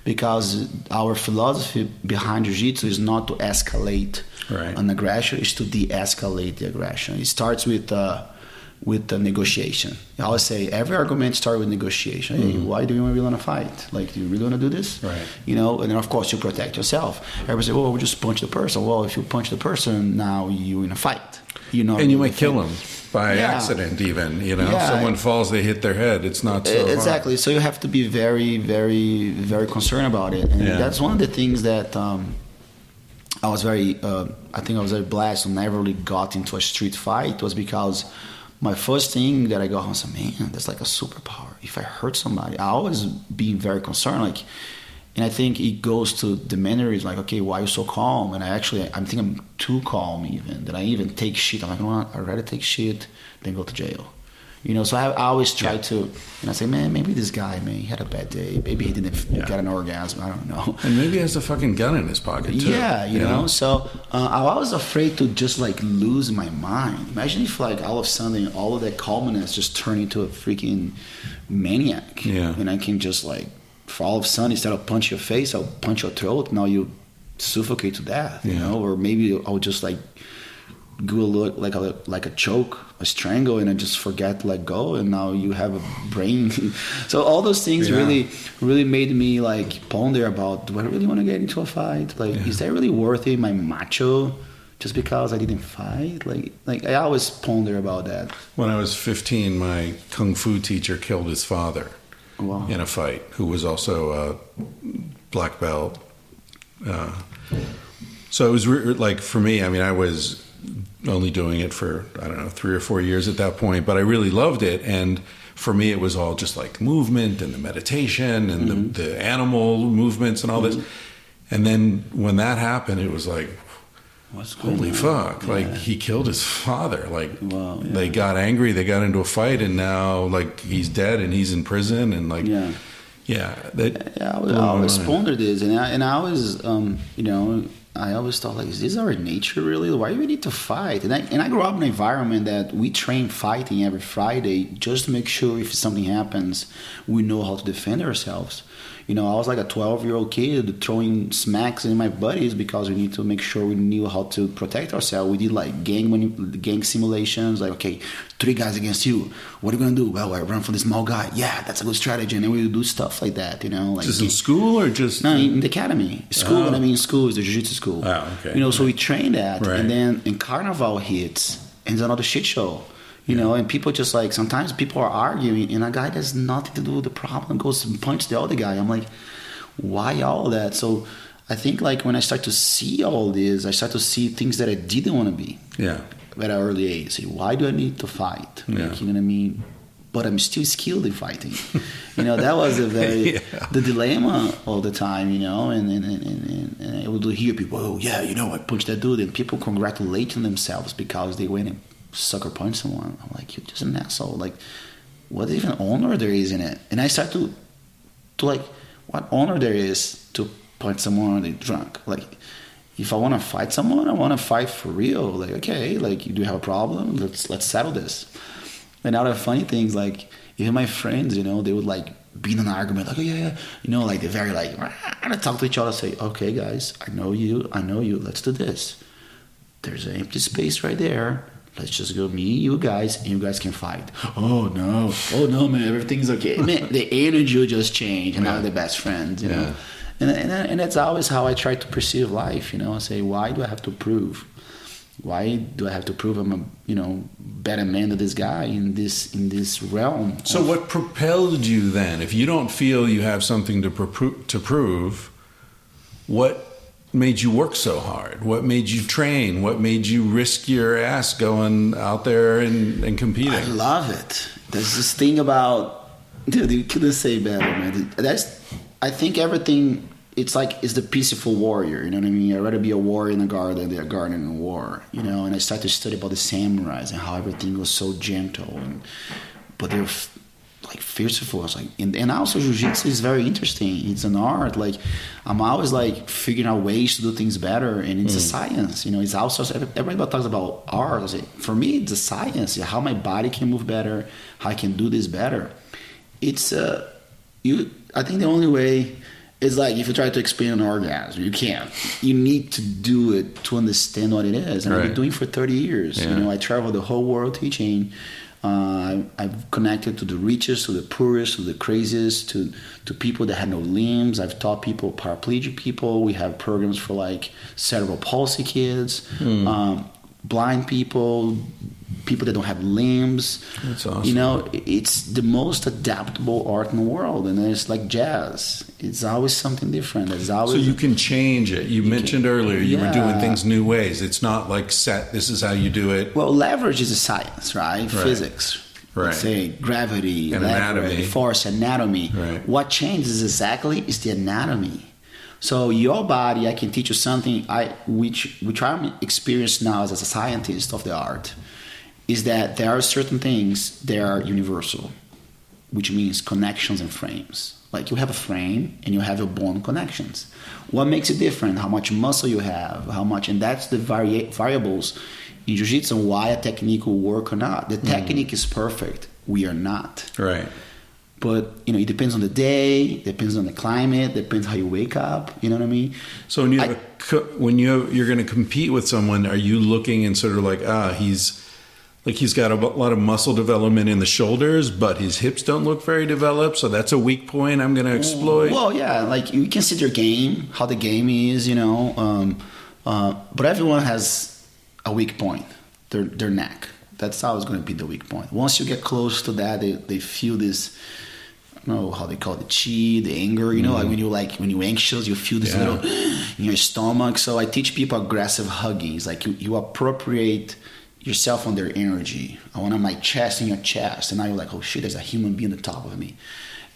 because our philosophy behind jiu-jitsu is not to escalate an aggression, it's to de-escalate the aggression. It starts with the negotiation. I always say every argument starts with negotiation. Hey, why do you really want to fight? Like, do you really want to do this? Right. You know, and then of course you protect yourself. Everybody say, well, we just punch the person. Well, if you punch the person, now you're in a fight. And you might kill him by accident even. You know, if someone falls, they hit their head. It's not so exactly hard. So you have to be very, very, very concerned about it. And that's one of the things that I was very blessed and never really got into a street fight, was because my first thing that I go home and said, man, that's like a superpower. If I hurt somebody, I always be very concerned. Like, and I think it goes to the manner is like, okay, why are you so calm? And I think I'm too calm even. That I even take shit. I'm like, you know what? I'd rather take shit than go to jail. You know, so I always try to, and I say, man, maybe this guy, man, he had a bad day. Maybe he didn't get an orgasm. I don't know. And maybe he has a fucking gun in his pocket, too. Yeah, you know? So I was afraid to just, like, lose my mind. Imagine if, like, all of a sudden, all of that calmness just turned into a freaking maniac. Yeah. And I can just, like, for all of a sudden, instead of punch your face, I'll punch your throat. Now you suffocate to death, you know? Or maybe I'll just, like, go a little like a choke, a strangle, and I just forget to let go, and now you have a brain. So all those things really made me like ponder about, do I really want to get into a fight? Like, is that really worth it, my macho, just because I didn't fight? Like I always ponder about that. When I was 15, my kung fu teacher killed his father in a fight, who was also a black belt. So it was like, for me, I mean, I was only doing it for, I don't know, 3 or 4 years at that point, but I really loved it. And for me, it was all just like movement and the meditation and the animal movements and all this. And then when that happened, it was like, holy fuck, like he killed his father. Like, they got angry, they got into a fight, and now like he's dead and he's in prison, and like, I always pondered this, and I always, you know, I always thought, like, is this our nature really? Why do we need to fight? And I grew up in an environment that we train fighting every Friday just to make sure if something happens, we know how to defend ourselves. You know, I was like a 12-year-old kid throwing smacks in my buddies because we need to make sure we knew how to protect ourselves. We did like gang simulations, like, okay, 3 guys against you. What are you going to do? Well, I run from this small guy. Yeah, that's a good strategy. And then we would do stuff like that, you know. Like, just in school or just? No, in the academy. School, when I mean school, is the jiu-jitsu school. Oh, okay. You know, so we train that. Right. And then in Carnival hits, and it's another shit show. You know, and people just like, sometimes people are arguing, and a guy that has nothing to do with the problem goes and punch the other guy. I'm like, why all that? So I think like when I start to see all this, I start to see things that I didn't want to be. Yeah. At an early age. So why do I need to fight? Like, you know what I mean? But I'm still skilled in fighting. You know, that was a very, the dilemma all the time, you know, and I would hear people, oh yeah, you know, I punched that dude, and people congratulating themselves because they went and sucker punch someone. I'm like, you're just an asshole. Like, what even honor there is in it? And I start to like, what honor there is to punch someone when they're drunk. Like, if I want to fight someone, I want to fight for real. Like, okay, like, you do have a problem? Let's settle this. And now the funny things, like, even my friends, you know, they would like be in an argument, like, oh yeah, you know, like they're very like, I talk to each other, say, okay guys, I know you, let's do this. There's an empty space right there. let's just go me, you guys, and you guys can fight. Oh no, man, everything's okay. Man, the energy will just change, and now they're best friends, you know. And that's always how I try to perceive life, you know. I say, why do I have to prove? Why do I have to prove I'm a, you know, better man than this guy in this realm? So what propelled you then? If you don't feel you have something to prove, what made you work so hard? What made you train? What made you risk your ass going out there and competing? I love it. There's this thing about, dude, you couldn't say better, man. I think everything, it's the peaceful warrior, you know what I mean? I'd rather be a warrior in a garden than a garden in a war, you know? And I started to study about the samurais and how everything was so gentle, but they're like fearful. I was like, and also jiu-jitsu is very interesting. It's an art. Like, I'm always like figuring out ways to do things better, and it's a science, you know. It's also, everybody talks about art. I say, for me, it's a science. How my body can move better, how I can do this better. It's I think the only way is like if you try to explain an orgasm, you can't. You need to do it to understand what it is. And I've been doing it for 30 years. You know, I travel the whole world teaching. I've connected to the richest, to the poorest, to the craziest, to people that had no limbs. I've taught people, paraplegic people. We have programs for like cerebral palsy kids, blind people that don't have limbs. That's awesome. You know, it's the most adaptable art in the world, and it's like jazz. It's always something different. It's always so you can change it. You mentioned earlier you were doing things new ways. It's not like set. This is how you do it. Well, leverage is a science, right? Physics. Right. Let's say gravity, and leverage, anatomy, force, anatomy. Right. What changes exactly is the anatomy. So your body, I can teach you something which I'm experienced now as a scientist of the art, is that there are certain things that are universal, which means connections and frames. Like you have a frame and you have your bone connections. What makes it different? How much muscle you have, and that's the variables in jiu-jitsu, why a technique will work or not. The technique is perfect. We are not. Right. But, you know, it depends on the day, depends on the climate, depends how you wake up, you know what I mean? So when you're going to compete with someone, are you looking and sort of like, he's got a lot of muscle development in the shoulders, but his hips don't look very developed, so that's a weak point I'm going to exploit? Well, yeah, like you can see their game, how the game is, you know, but everyone has a weak point, their neck. That's always going to be the weak point. Once you get close to that, they feel this, I don't know how they call it, the chi, the anger, you know, like when you're anxious, you feel this little in your stomach. So I teach people aggressive hugging. It's like you appropriate yourself on their energy. I want my chest in your chest, and now you're like, oh shit, there's a human being on the top of me.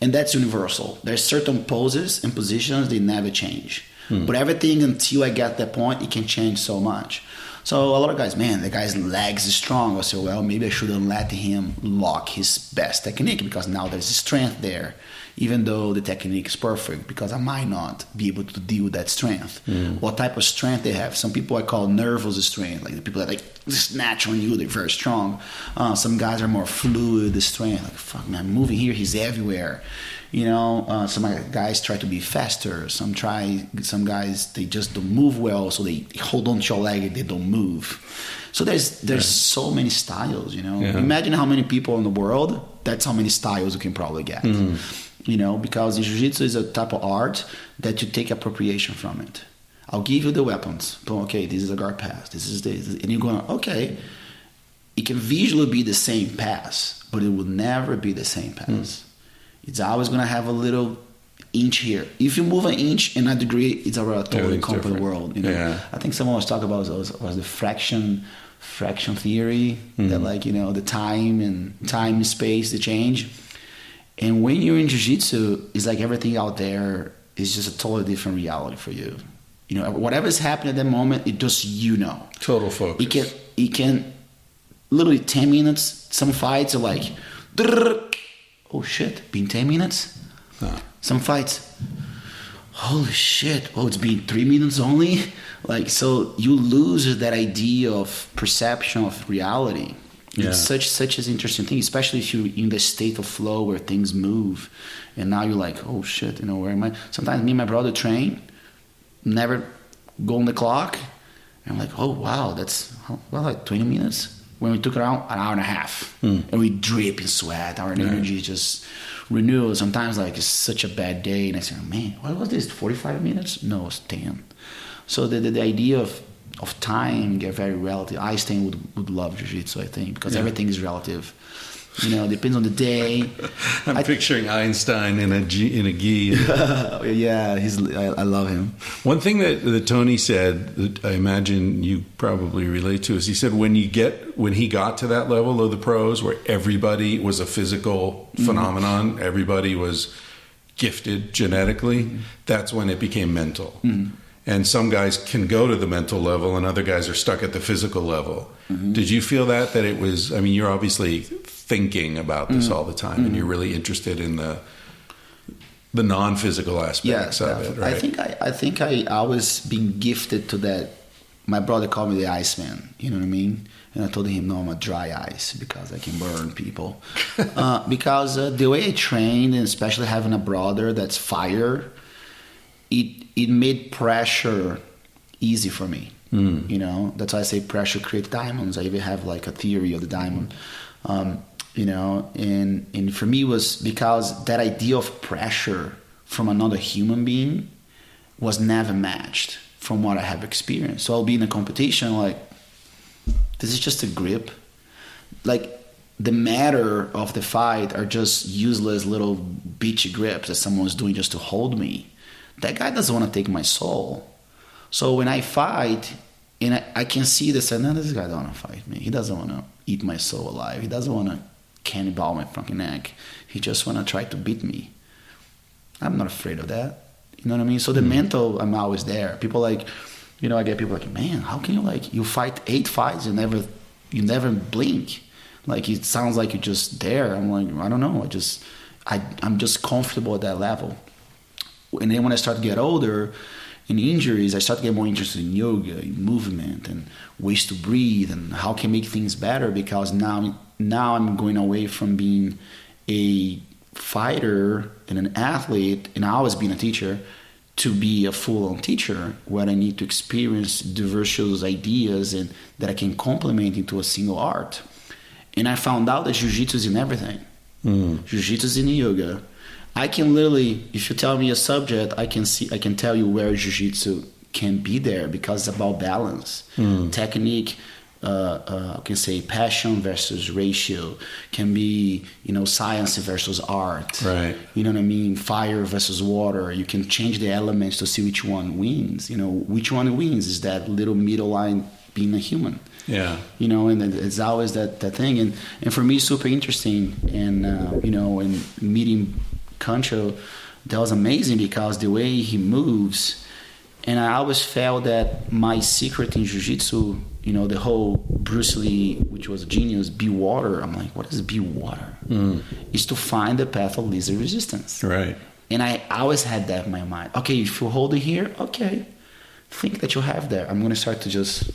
And that's universal. There's certain poses and positions, they never change. But everything until I get that point, it can change so much. So a lot of guys, man, the guy's legs is strong. I say, well, maybe I shouldn't let him lock his best technique, because now there's strength there, even though the technique is perfect, because I might not be able to deal with that strength. What type of strength they have? Some people I call nervous strength, like the people that like snatch on you, they're very strong. Some guys are more fluid strength, like, fuck man, I'm moving here, he's everywhere. You know, some guys try to be faster. Some guys, they just don't move well, so they hold on to your leg and they don't move. So there's so many styles, you know. Imagine how many people in the world, that's how many styles you can probably get. You know, because in jiu-jitsu is a type of art that you take appropriation from it. I'll give you the weapons. Okay, this is a guard pass. This is this. And you're going, okay, it can visually be the same pass, but it will never be the same pass. It's always going to have a little inch here. If you move an inch in a degree, it's already totally conquer the world. You know? I think someone was talking about was the fraction theory, that like, you know, the time and space, the change. And when you're in jiu-jitsu, it's like everything out there is just a totally different reality for you. You know, whatever's happening at that moment, it just, you know. Total focus. It can literally 10 minutes, some fights are like, oh shit, been 10 minutes? Some fights, holy shit, it's been 3 minutes only? Like, so you lose that idea of perception of reality. It's such an interesting thing, especially if you're in the state of flow where things move. And now you're like, oh shit, you know, where am I? Sometimes me and my brother train, never go on the clock. And I'm like, oh wow, that's like 20 minutes. when we took around an hour and a half, and we drip in sweat, our energy just renewed. Sometimes like it's such a bad day, and I say, man, what was this? 45 minutes? No, it's 10. So the idea of time get very relative. Einstein would love jiu-jitsu, I think, because everything is relative. You know, it depends on the day. I'm picturing Einstein in a gi. Yeah, I love him. One thing that Tony said that I imagine you probably relate to is he said when he got to that level of the pros where everybody was a physical phenomenon, everybody was gifted genetically, that's when it became mental. And some guys can go to the mental level and other guys are stuck at the physical level. Did you feel that it was, I mean, you're obviously thinking about this all the time and you're really interested in the non-physical aspects of it, right? I think I always been gifted to that. My brother called me the Iceman, you know what I mean? And I told him, no, I'm a dry ice because I can burn people. Because the way I trained, and especially having a brother that's fire, it made pressure easy for me. You know, that's why I say pressure creates diamonds. I even have like a theory of the diamond. You know, and for me it was because that idea of pressure from another human being was never matched from what I have experienced. So I'll be in a competition like, this is just a grip. Like the matter of the fight are just useless little bitchy grips that someone's doing just to hold me. That guy doesn't want to take my soul. So when I fight, and I can see this, and no, this guy don't want to fight me. He doesn't want to eat my soul alive. He doesn't want to cannibal my fucking neck. He just want to try to beat me. I'm not afraid of that. You know what I mean? So the mental, I'm always there. People like, you know, I get people like, man, how can you like, you fight 8 fights and you never blink. Like it sounds like you're just there. I'm like, I don't know. I'm just comfortable at that level. And then when I start to get older, in injuries, I start to get more interested in yoga, in movement, and ways to breathe, and how can I make things better. Because now I'm going away from being a fighter and an athlete, and I always been a teacher, to be a full-on teacher, where I need to experience diverse ideas and that I can complement into a single art. And I found out that jiu-jitsu is in everything. Jiu-jitsu is in yoga. I can literally, if you tell me a subject, I can tell you where jiu-jitsu can be there, because it's about balance, technique. I can say passion versus ratio, can be, you know, science versus art. Right. You know what I mean? Fire versus water. You can change the elements to see which one wins. You know, which one wins is that little middle line being a human. Yeah. You know, and it's always that thing. And for me, it's super interesting. And, you know, and meeting Concho, that was amazing because the way he moves, and I always felt that my secret in jiu-jitsu, you know, the whole Bruce Lee, which was a genius, be water. I'm like, what is be water? Is to find the path of least resistance. Right. And I always had that in my mind. Okay, if you hold it here, okay, think that you have there. I'm going to start to just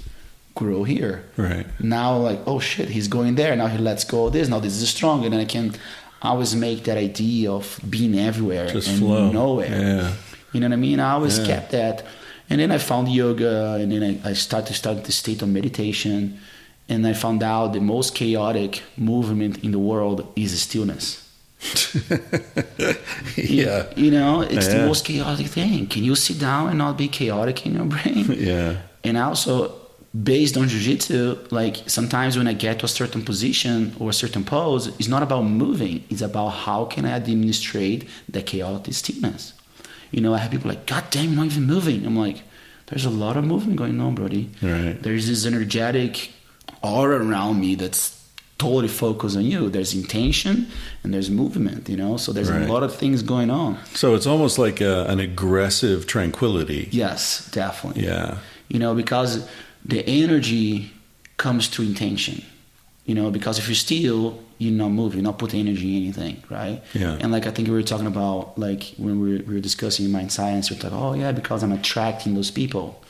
grow here. Right. Now, like, oh shit, he's going there. Now he lets go of this. Now this is strong. And then I can always make that idea of being everywhere just and flow. Nowhere. Yeah. You know what I mean? I always kept that. And then I found yoga, and then I started the state of meditation, and I found out the most chaotic movement in the world is stillness. Yeah. You know, it's the most chaotic thing. Can you sit down and not be chaotic in your brain? Yeah. And also, based on jiu-jitsu, like sometimes when I get to a certain position or a certain pose, it's not about moving. It's about how can I administrate the chaotic stillness. You know, I have people like, God damn, you're not even moving. I'm like, there's a lot of movement going on, Brody. Right. There's this energetic aura around me that's totally focused on you. There's intention and there's movement, you know? So there's a lot of things going on. So it's almost like an aggressive tranquility. Yes, definitely. Yeah. You know, because the energy comes through intention, you know, because if you're still, you're not moving, you're not putting energy in anything, right? Yeah. And like I think we were talking about, like when we were discussing mind science, we're talking, oh yeah, because I'm attracting those people.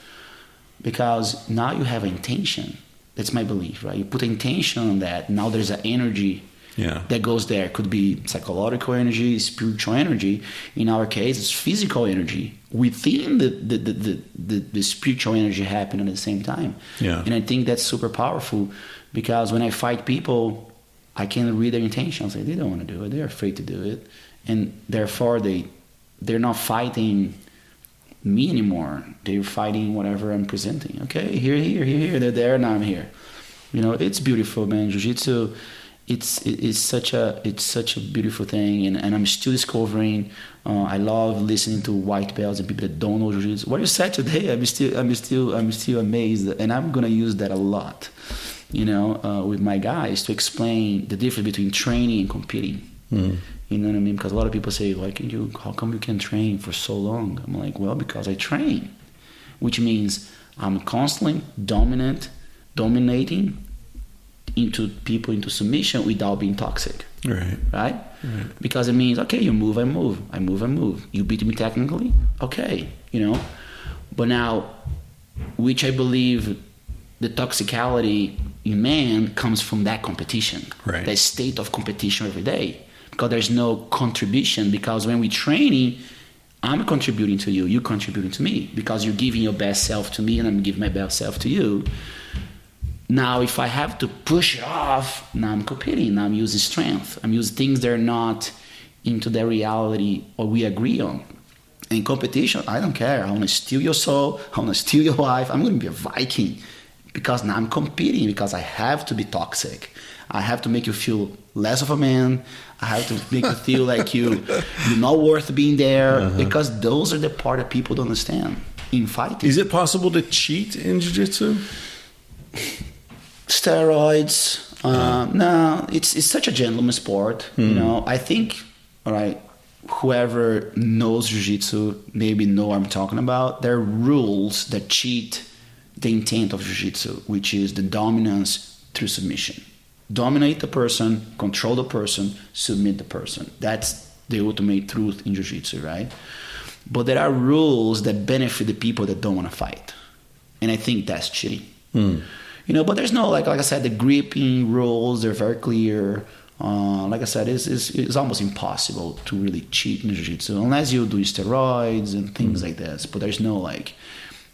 Because now you have intention. That's my belief, right? You put intention on that, now there's an energy that goes there. Could be psychological energy, spiritual energy. In our case, it's physical energy within the spiritual energy happening at the same time. And I think that's super powerful, because when I fight people, I can read their intentions. Like, they don't want to do it. They're afraid to do it. And therefore, they're not fighting me anymore. They're fighting whatever I'm presenting. Okay, here. They're there, now I'm here. It's beautiful, man. Jiu-Jitsu, it's such a beautiful thing, and I'm still discovering. I love listening to white belts and people that don't know Jiu-Jitsu. What you said today, I'm still amazed, and I'm gonna use that a lot. With my guys, to explain the difference between training and competing. You know what I mean? Because a lot of people say, how come you can train for so long? I'm like, well, because I train, which means I'm constantly dominating into people into submission without being toxic. Right? Because it means, okay, you move, I move. You beat me technically, okay, But now, which I believe the toxicality in man comes from that competition, that state of competition every day, because there's no contribution. Because when we're training, I'm contributing to you, you're contributing to me, because you're giving your best self to me and I'm giving my best self to you. Now, if I have to push it off, now I'm competing, now I'm using strength, I'm using things that are not into the reality or we agree on. In competition, I don't care. I want to steal your soul, I want to steal your wife, I'm going to be a Viking. Because now I'm competing, because I have to be toxic. I have to make you feel less of a man. I have to make you feel like you're not worth being there. Because those are the part that people don't understand in fighting. Is it possible to cheat in jiu-jitsu? Steroids. No, it's such a gentleman sport. I think, all right, whoever knows jiu-jitsu maybe know what I'm talking about. There are rules that cheat the intent of jiu-jitsu, which is the dominance through submission. Dominate the person, control the person, submit the person. That's the ultimate truth in jiu-jitsu, right? But there are rules that benefit the people that don't want to fight. And I think that's cheating. But there's no, like I said, the gripping rules, they're very clear. Like I said, it's almost impossible to really cheat in jiu-jitsu unless you do steroids and things like this. But there's no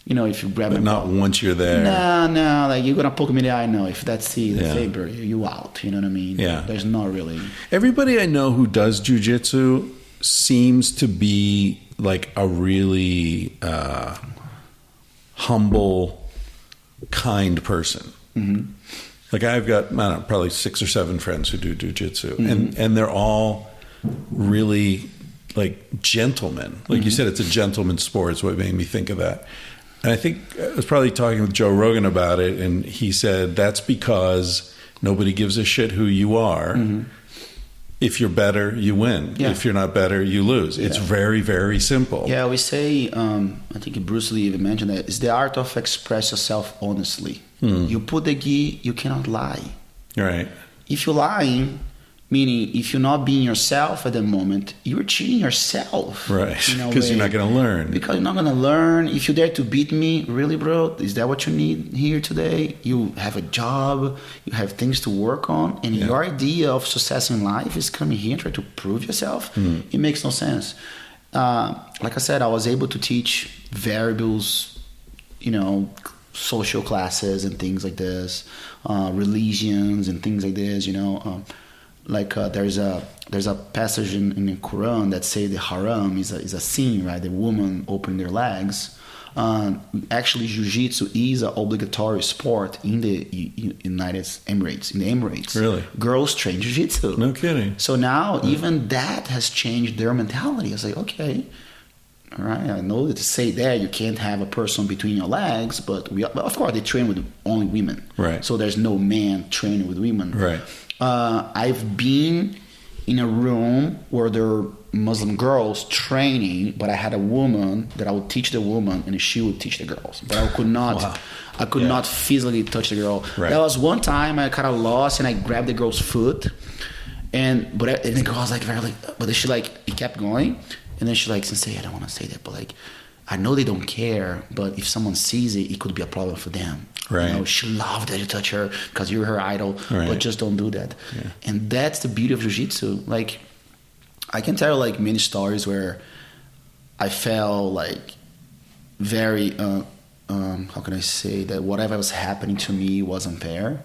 if you grab but not once you're there. No, like you're gonna poke me in the eye. No, if that's the favor, you out. You know what I mean? Yeah. There's not really. Everybody I know who does jiu-jitsu seems to be like a really humble, kind person. Like I've got, probably 6 or 7 friends who do jiu-jitsu, and they're all really like gentlemen. Like you said, it's a gentleman's sport. Is what made me think of that. And I think I was probably talking with Joe Rogan about it, and he said that's because nobody gives a shit who you are. If you're better, you win. If you're not better, you lose. It's very, very simple. Yeah, we say, I think Bruce Lee even mentioned that, it's the art of express yourself honestly. You put the gi, you cannot lie. Right. If you're lying, meaning if you're not being yourself at the moment, you're cheating yourself. Right. Because you're not going to learn. Because you're not going to learn. If you dare to beat me, really, bro, is that what you need here today? You have a job, you have things to work on, and your idea of success in life is coming here and try to prove yourself. It makes no sense. Like I said, I was able to teach variables, social classes and things like this, religions and things like this, there's a passage in the Quran that say the haram is a sin, right? The woman opening their legs. Actually, jiu-jitsu is an obligatory sport in the United Emirates. In the Emirates, really, girls train jiu-jitsu. No kidding. So now even that has changed their mentality. I was like, okay, all right, I know that to say that you can't have a person between your legs, but of course they train with only women. Right. So there's no man training with women. Right. I've been in a room where there were Muslim girls training, but I had a woman that I would teach the woman and she would teach the girls. But I could not, not physically touch the girl. Right. That was one time I kind of lost and I grabbed the girl's foot, and the girl was like but then she it kept going, and then she Sensei, I don't want to say that, but I know they don't care, but if someone sees it, it could be a problem for them. Right. You know, she loved that you touch her because you're her idol, right. but just don't do that. Yeah. And that's the beauty of jiu-jitsu. Like, I can tell like many stories where I felt like very, how can I say, that whatever was happening to me was unfair.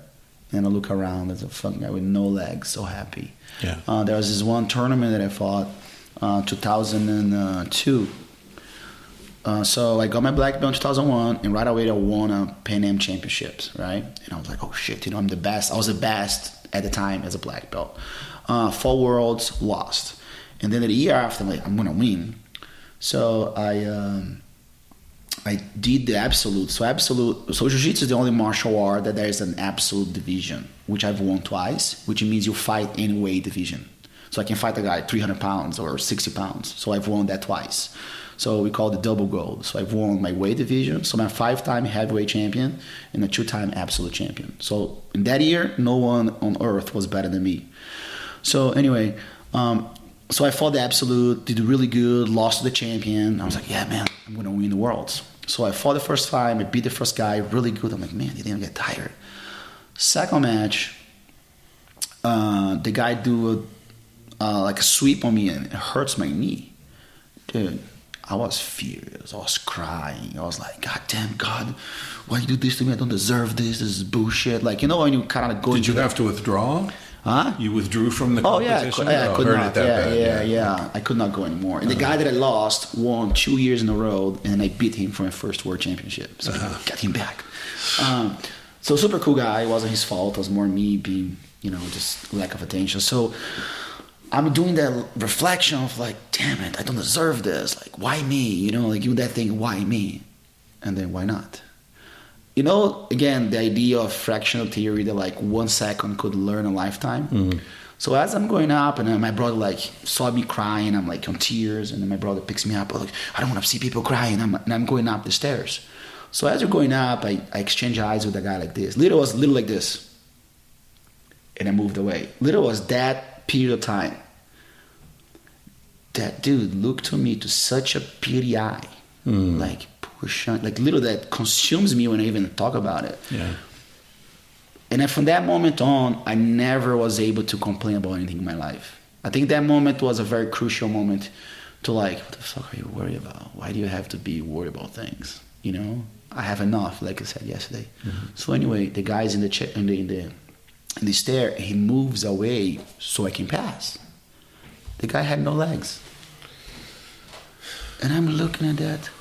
And I look around as a fucking guy with no legs, so happy. Yeah. There was this one tournament that I fought, 2002. So I got my black belt in 2001, and right away I won a Pan Am Championships, right? And I was like, oh shit, you know, I'm the best. I was the best at the time as a black belt. 4 worlds, lost. And then the year after, I'm like, I'm gonna win. So I did the absolute. So jiu-jitsu is the only martial art that there is an absolute division, which I've won twice, which means you fight any weight division. So I can fight a guy 300 pounds or 60 pounds. So I've won that twice. So we call it double gold. So I've won my weight division. So I'm a 5-time heavyweight champion and a 2-time absolute champion. So in that year, no one on earth was better than me. So anyway, so I fought the absolute, did really good, lost to the champion. I was like, yeah, man, I'm going to win the worlds. So I fought the first time, I beat the first guy, really good. I'm like, man, he didn't get tired. Second match, the guy do like a sweep on me and it hurts my knee. Dude, I was furious. I was crying. I was like, God damn, God, why you do this to me? I don't deserve this. This is bullshit. Like, you know, when you kind of go Did you have to withdraw? Huh? You withdrew from the competition? I could not. Yeah. I could not go anymore. And the guy that I lost won 2 years in a row, and I beat him for my first world championship. So I got him back. So super cool guy. It wasn't his fault. It was more me being, you know, just lack of attention. So I'm doing that reflection of like, damn it, I don't deserve this. Like, why me? You know, like you that thing, why me? And then why not? You know, again, the idea of fractional theory that like 1 second could learn a lifetime. Mm-hmm. So as I'm going up, and then my brother like saw me crying, I'm like on tears, and then my brother picks me up, like, I don't want to see people crying, and I'm going up the stairs. So as you're going up, I exchange eyes with a guy like this. Little was little like this, and I moved away. Little was that period of time. That dude looked to me to such a pity eye, like. Like little that consumes me when I even talk about it. Yeah. And then from that moment on, I never was able to complain about anything in my life. I think that moment was a very crucial moment to like, what the fuck are you worried about? Why do you have to be worried about things? You know, I have enough, like I said yesterday. Mm-hmm. So anyway, the guy's in the stair, he moves away so I can pass. The guy had no legs. And I'm looking at that.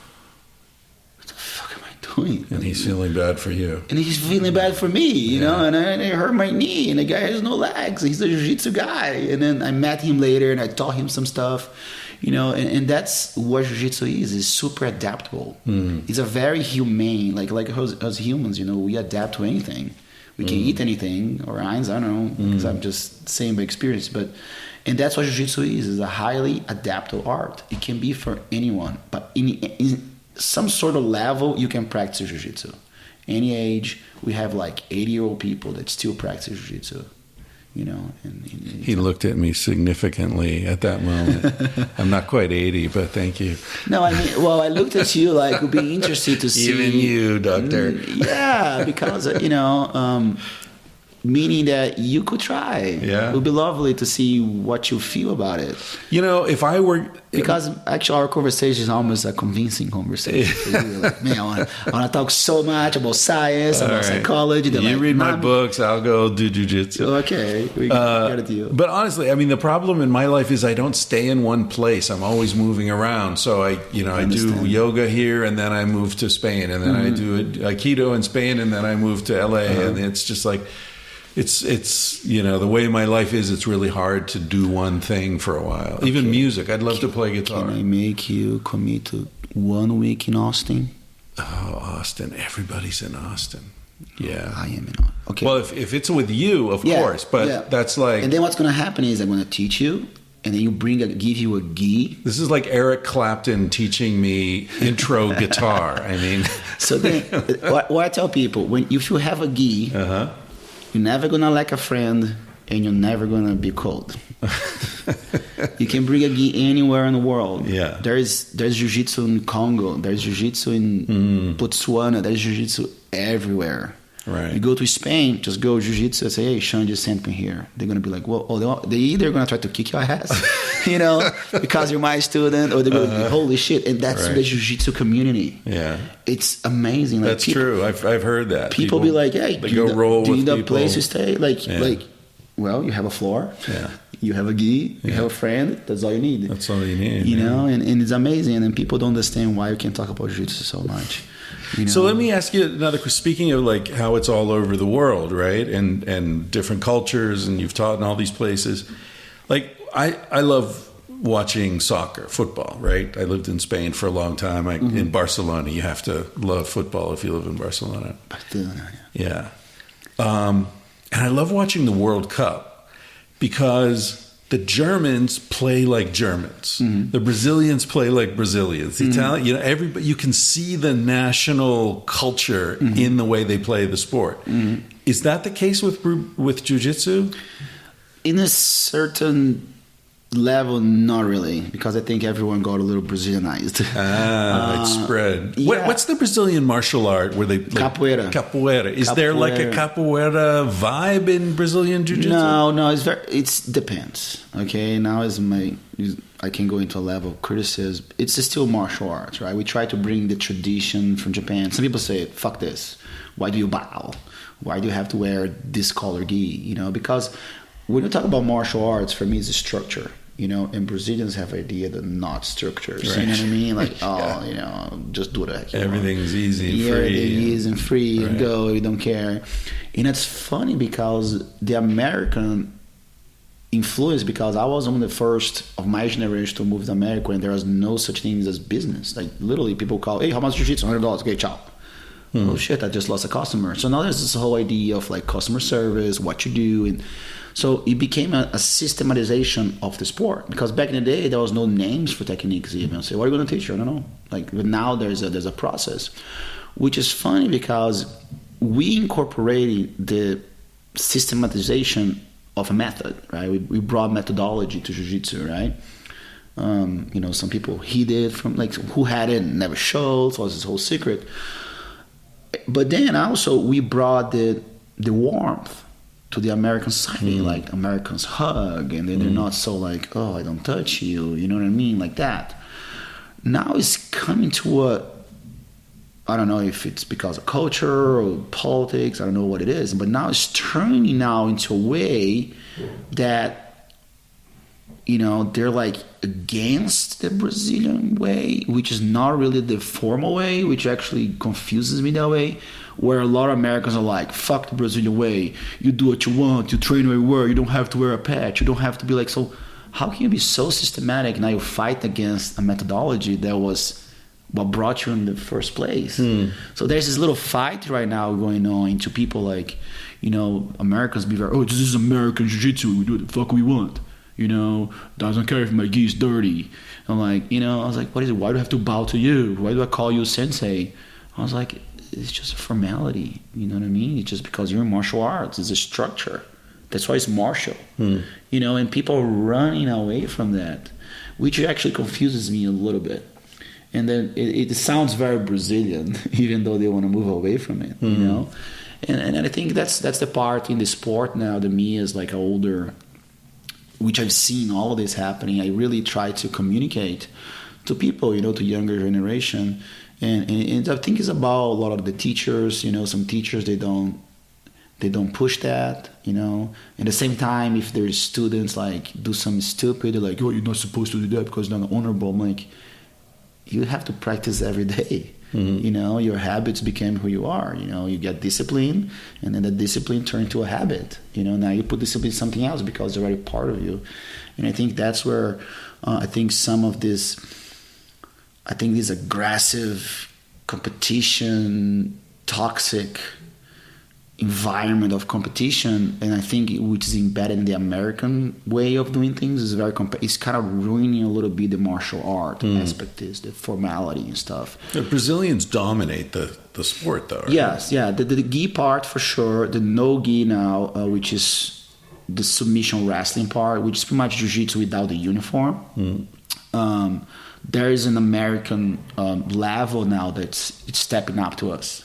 And he's feeling bad for you. And he's feeling bad for me, you know, and I hurt my knee, and the guy has no legs. He's a jiu-jitsu guy. And then I met him later, and I taught him some stuff, you know, and that's what jiu-jitsu is. It's super adaptable. It's a very humane, like us humans, you know, we adapt to anything. We can eat anything, or I don't know, because I'm just saying by experience, and that's what jiu-jitsu is. It's a highly adaptable art. It can be for anyone, but in some sort of level, you can practice jiu-jitsu. Any age, we have like 80-year-old people that still practice jiu-jitsu, you know. And he looked at me significantly at that moment. I'm not quite 80, but thank you. No, I mean, well, I looked at you like, would be interested to see. Even you, doctor. Yeah, because, you know, meaning that you could try. Yeah. It would be lovely to see what you feel about it. You know, if I were... Because actually our conversation is almost a convincing conversation. So you're like, man, I want to talk so much about science, about psychology. You like, read my books, I'll go do jiu-jitsu. Okay, we got it to you. But honestly, I mean, the problem in my life is I don't stay in one place. I'm always moving around. So I do yoga here, and then I move to Spain, and then I do Aikido in Spain, and then I move to LA, and it's just like... It's you know, the way my life is, it's really hard to do one thing for a while. Okay. Even music. I'd love to play guitar. Can I make you commit to 1 week in Austin? Oh, Austin. Everybody's in Austin. Yeah. I am in Austin. Okay. Well, if it's with you, of course. But that's like... And then what's going to happen is I'm going to teach you, and then give you a gi. This is like Eric Clapton teaching me intro guitar. I mean... So then, what I tell people, if you have a gi... You're never gonna lack a friend, and you're never gonna be cold. You can bring a gi anywhere in the world. Yeah. There's jiu-jitsu in Congo. There's jiu-jitsu in Botswana. There's jiu-jitsu everywhere. Right. You go to Spain, just go jiu-jitsu, say, hey, Xande sent me here. They're going to be like, well, they either going to try to kick your ass, because you're my student, or they're going to be, holy shit. And that's the jiu-jitsu community. Yeah. It's amazing. Like, that's true. I've heard that. People be like, hey, do you need a place to stay? Well, you have a floor. Yeah. You have a gi. You have a friend. That's all you need. That's all you need. And it's amazing. And people don't understand why you can talk about jiu-jitsu so much. So let me ask you another question. Speaking of like how it's all over the world, right? And different cultures, and you've taught in all these places. Like I love watching soccer, football, right? I lived in Spain for a long time. In Barcelona, you have to love football if you live in Barcelona. Yeah. And I love watching the World Cup because the Germans play like Germans. The Brazilians play like Brazilians. The Italian, everybody, you can see the national culture in the way they play the sport. Is that the case with jiu-jitsu? In a certain level, not really, because I think everyone got a little Brazilianized. It spread. Yeah. What's the Brazilian martial art where they capoeira? Capoeira. Is there like a capoeira vibe in Brazilian jiu-jitsu? No. It depends. Okay, now I can go into a level of criticism. It's still martial arts, right? We try to bring the tradition from Japan. Some people say, "Fuck this! Why do you bow? Why do you have to wear this color gi?" Because when you talk about martial arts, for me, it's a structure. And Brazilians have idea that not structures. Right. You know what I mean? Like, just do that. Everything's easy and free. Everything easy and free and go. You don't care. And it's funny because the American influence, because I was one of the first of my generation to move to America, and there was no such thing as business. Like literally, people call, "Hey, how much jiu-jitsu? $100. Okay, ciao." Oh shit! I just lost a customer. So now there's this whole idea of like customer service, what you do, and so it became a systematization of the sport. Because back in the day, there was no names for techniques even. So what are you going to teach you? I don't know. But now there's a process, which is funny because we incorporated the systematization of a method, right? We brought methodology to jiu-jitsu, right? Some people hid it from, like, who had it and never showed, so it was this whole secret. But then also we brought the warmth to the American society, like Americans hug, and then they're not so like, "Oh, I don't touch you," you know what I mean, like that. Now it's coming to I don't know if it's because of culture or politics, I don't know what it is, but now it's turning now into a way that they're like against the Brazilian way, which is not really the formal way, which actually confuses me that way, where a lot of Americans are like, fuck the Brazilian way, you do what you want, you train everywhere, you don't have to wear a patch, you don't have to be like, so how can you be so systematic now you fight against a methodology that was what brought you in the first place? So there's this little fight right now going on into people like, Americans be very, this is American jiu-jitsu, we do what the fuck we want. Doesn't care if my gi is dirty. I'm like, I was like, what is it? Why do I have to bow to you? Why do I call you sensei? I was like, it's just a formality. You know what I mean? It's just because you're in martial arts. It's a structure. That's why it's martial. And people are running away from that, which actually confuses me a little bit. And then it sounds very Brazilian, even though they want to move away from it, And I think that's the part in the sport now that me as like an older, which I've seen all of this happening, I really try to communicate to people, to younger generation. And I think it's about a lot of the teachers, some teachers, they don't push that, At the same time, if there's students like do something stupid, they're like, "Oh, you're not supposed to do that because it's not honorable." I'm like, you have to practice every day. Your habits become who you are. You get discipline, and then the discipline turns into a habit. Now you put discipline in something else because it's already part of you. And I think that's where I think some of this, this aggressive competition, toxic environment of competition, and I think which is embedded in the American way of doing things, is very it's kind of ruining a little bit the martial art aspect, is the formality and stuff. The Brazilians dominate the sport, though, right? Yes, yeah, the gi part for sure, the no gi now, which is the submission wrestling part, which is pretty much jiu-jitsu without the uniform. There is an American level now it's stepping up to us.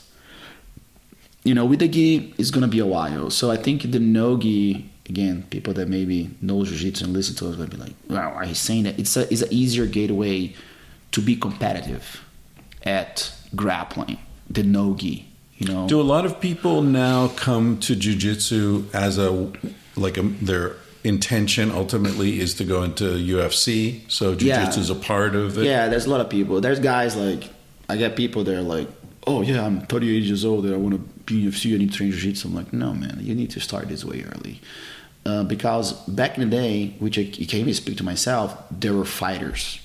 with the gi, it's going to be a while. So I think the no gi, again, people that maybe know jiu-jitsu and listen to us will be like, wow, he's saying that it's an easier gateway to be competitive at grappling, the no gi. Do a lot of people now come to jiu-jitsu as their intention ultimately is to go into UFC? So jiu-jitsu is a part of it? Yeah, there's a lot of people. There's guys I get people that are like, oh yeah, I'm 38 years old and I want to be in UFC, I need to train jiu-jitsu. I'm like, no man, you need to start this way early. Because back in the day, which I can't even speak to myself, there were fighters.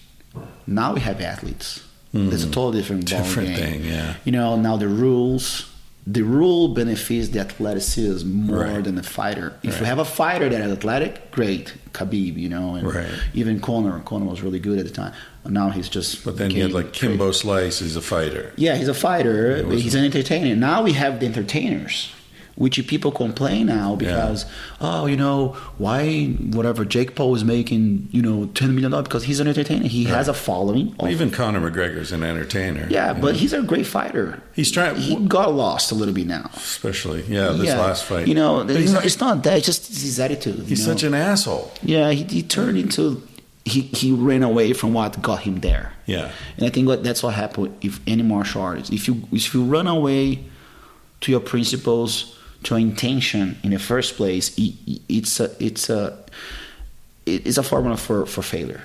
Now we have athletes. It's a totally different thing, yeah. Now the rule benefits the athleticism more than the fighter. If you have a fighter that is athletic, great. Khabib, and even Conor. Conor was really good at the time. Now he's just... But then you had like Kimbo Slice is a fighter. Yeah, he's a fighter. He's an entertainer. Now we have the entertainers, which people complain now because, why, whatever, Jake Paul is making, $10 million because he's an entertainer. He has a following. Well, even Conor McGregor's an entertainer. Yeah, but he's a great fighter. He's trying... He got lost a little bit now. Especially, this last fight. It's not that. It's just his attitude. He's such an asshole. Yeah, he turned into... He ran away from what got him there. Yeah. And I think that's what happened with any martial artist. If you run away to your principles, to your intention in the first place, it's a formula for failure.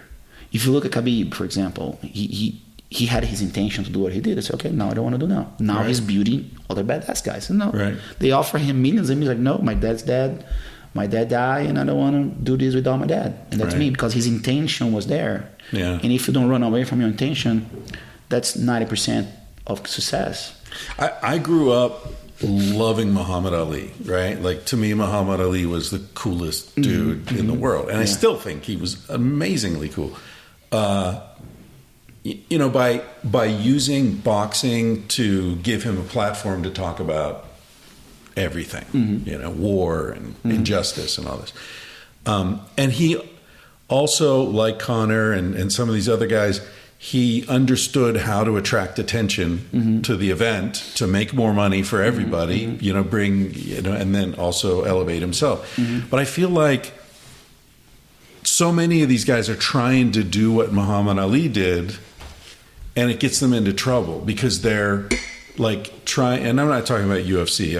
If you look at Khabib, for example, he had his intention to do what he did. I said, okay, now I don't want to do now. Now he's building other badass guys. And no, they offer him millions, and he's like, no, my dad's dead. My dad died, and I don't want to do this without my dad. And that's me, because his intention was there. Yeah. And if you don't run away from your intention, that's 90% of success. I grew up loving Muhammad Ali, right? Like, to me, Muhammad Ali was the coolest dude in the world. And I still think he was amazingly cool. By using boxing to give him a platform to talk about everything, war and injustice and all this. And he also, like Conor and some of these other guys, he understood how to attract attention to the event, to make more money for everybody, bring, and then also elevate himself. But I feel like so many of these guys are trying to do what Muhammad Ali did, and it gets them into trouble because they're like trying, and I'm not talking about UFC,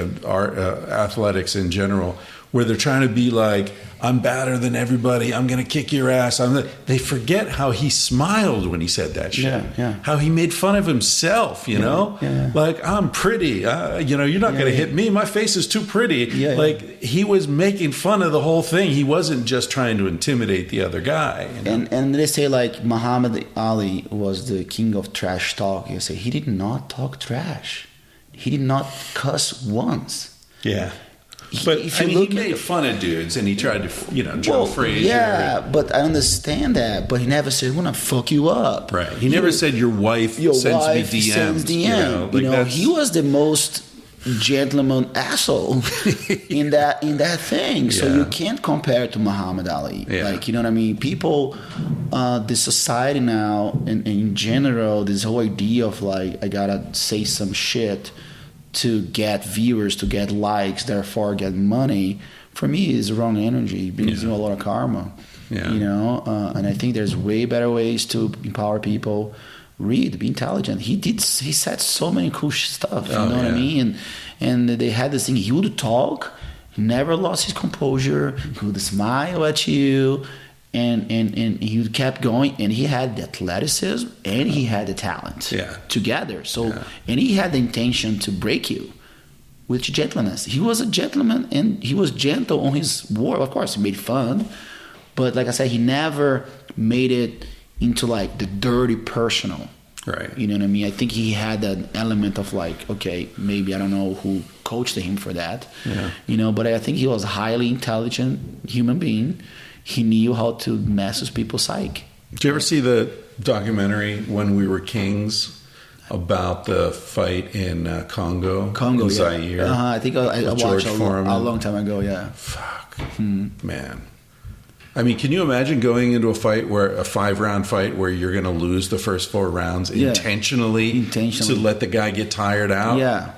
athletics in general, where they're trying to be like, I'm better than everybody, I'm going to kick your ass. They forget how he smiled when he said that shit. How he made fun of himself, like, I'm pretty, you're not going to hit me, my face is too pretty. Like, he was making fun of the whole thing. He wasn't just trying to intimidate the other guy. And they say, like, Muhammad Ali was the king of trash talk. You say, he did not talk trash. He did not cuss once. Yeah. But he made fun of dudes, and he tried to, Joe Frazier. Yeah, but I understand that. But he never said, "I'm gonna fuck you up." Right. He never said, "Your wife sends me DMs." He was the most gentleman asshole in that thing. So you can't compare it to Muhammad Ali. Like, you know what I mean? People, the society now, and in general, this whole idea of like, I gotta say some shit to get viewers, to get likes, therefore get money, for me is wrong energy. It brings you a lot of karma. And I think there's way better ways to empower people. Read, be intelligent. He said so many cool stuff. You know what I mean? And they had this thing. He would talk, he never lost his composure. He would smile at you, and he kept going. And he had the athleticism and he had the talent together. So and he had the intention to break you with gentleness. He was a gentleman, and he was gentle on his word. Of course, he made fun, but like I said, he never made it into like the dirty personal. Right. You know what I mean? I think he had that element of like, okay, maybe I don't know who coached him for that. But I think he was a highly intelligent human being. He knew how to mess with people's psyche. Did you ever see the documentary When We Were Kings about the fight in Congo, in Zaire? I think I watched a long time ago. Fuck, man. I mean, can you imagine going into a 5-round fight where you're going to lose the first 4 rounds intentionally to let the guy get tired out? Yeah.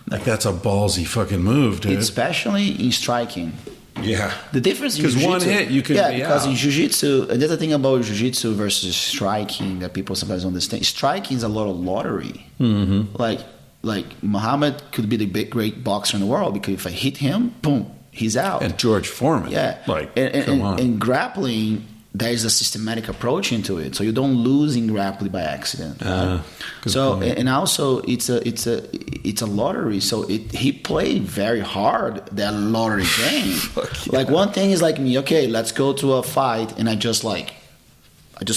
Like, that's a ballsy fucking move, dude. Especially in striking. Yeah. The difference in jiu-jitsu... Because one hit, you can be because out. in jiu-jitsu, there's a thing about jiu-jitsu versus striking that people sometimes don't understand. Striking is a lot of lottery. Mm-hmm. Like Muhammad could be the big, great boxer in the world because if I hit him, boom, he's out. And George Foreman. Yeah. Like, come on. In grappling, there is a systematic approach into it, so you don't lose in grappling by accident. So point. And also it's a lottery. So he played very hard that lottery game. Like one thing is like me. Okay, let's go to a fight, and I just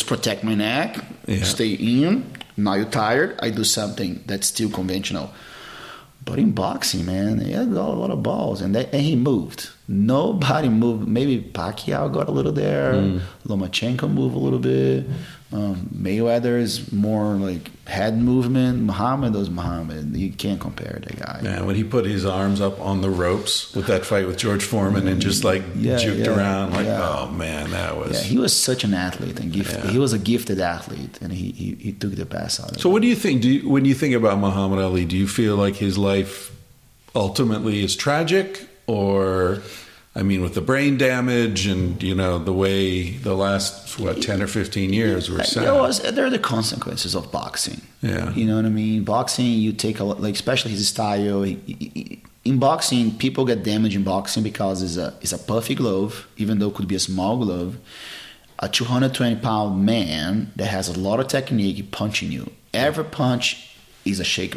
protect my neck, stay in. Now you're tired. I do something that's still conventional. But in boxing, man, he had got a lot of balls, and he moved. Nobody moved. Maybe Pacquiao got a little there. Lomachenko moved a little bit. Mayweather is more like head movement. Muhammad was Muhammad. You can't compare that guy. Man, when he put his arms up on the ropes with that fight with George Foreman and just juked around, oh man, that was... Yeah, he was such an athlete and gifted. Yeah. He was a gifted athlete, and he took the best out of it. So what do you think? When you think about Muhammad Ali, do you feel like his life ultimately is tragic, or... I mean, with the brain damage and, the way the last, 10 or 15 years were sad. There are the consequences of boxing. Yeah. You know what I mean? Boxing, you take a lot, like, especially his style. In boxing, people get damaged in boxing because it's a puffy glove, even though it could be a small glove. A 220-pound man that has a lot of technique punching you. Every punch is a shake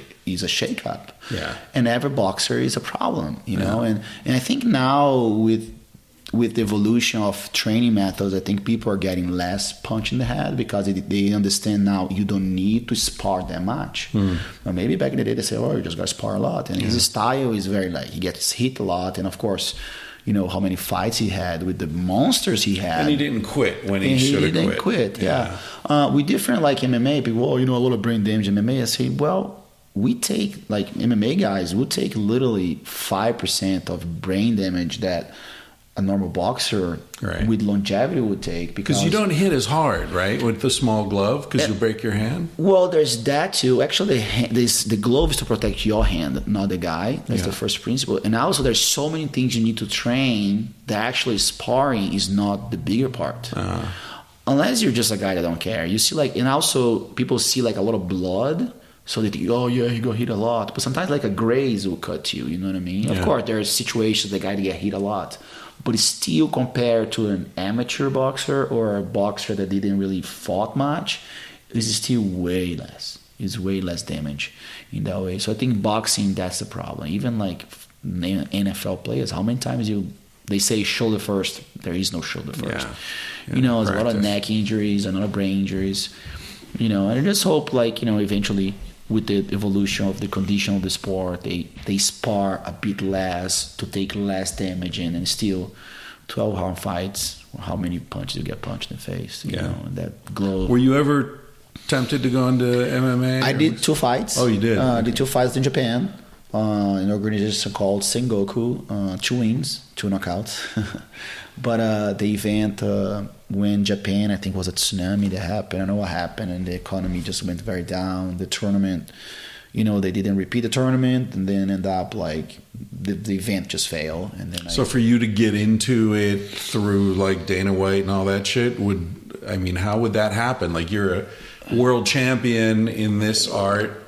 up. Yeah. And every boxer is a problem, you know? And I think now with the evolution of training methods, I think people are getting less punch in the head because they understand now you don't need to spar that much. Or maybe back in the day they say, you just got to spar a lot. And his style is very he gets hit a lot, and of course, how many fights he had with the monsters he had. And he didn't quit when he should have quit. He didn't quit, yeah. We different like MMA. People, a lot of brain damage in MMA. I say, we take, like MMA guys, we take literally 5% of brain damage that a normal boxer with longevity would take. Because you don't hit as hard, right, with the small glove because you break your hand? Well, there's that too. Actually, the glove is to protect your hand, not the guy. That's the first principle. And also, there's so many things you need to train that actually sparring is not the bigger part. Unless you're just a guy that don't care. You see, and also people see a lot of blood. So they think, he got hit a lot. But sometimes a graze will cut you, you know what I mean? Yeah. Of course, there are situations the guy get hit a lot. But it's still compared to an amateur boxer or a boxer that didn't really fought much, it's still way less. It's way less damage in that way. So I think boxing, that's the problem. Even NFL players, how many times they say shoulder first, there is no shoulder first. There's a lot of neck injuries, a lot of brain injuries. And I just hope eventually with the evolution of the condition of the sport, they spar a bit less to take less damage in, and still 12-round fights, how many punches you get punched in the face, you know, and that glove. Were you ever tempted to go into MMA? I did 2 fights. Oh, you did? I did 2 fights in Japan, an organization called Sengoku, 2 wins, 2 knockouts. But the event, when Japan, I think, was a tsunami that happened. I don't know what happened, and the economy just went very down. The tournament, they didn't repeat the tournament, and then end up the event just failed. And then so for you to get into it through Dana White and all that shit, how would that happen? You're a world champion in this art.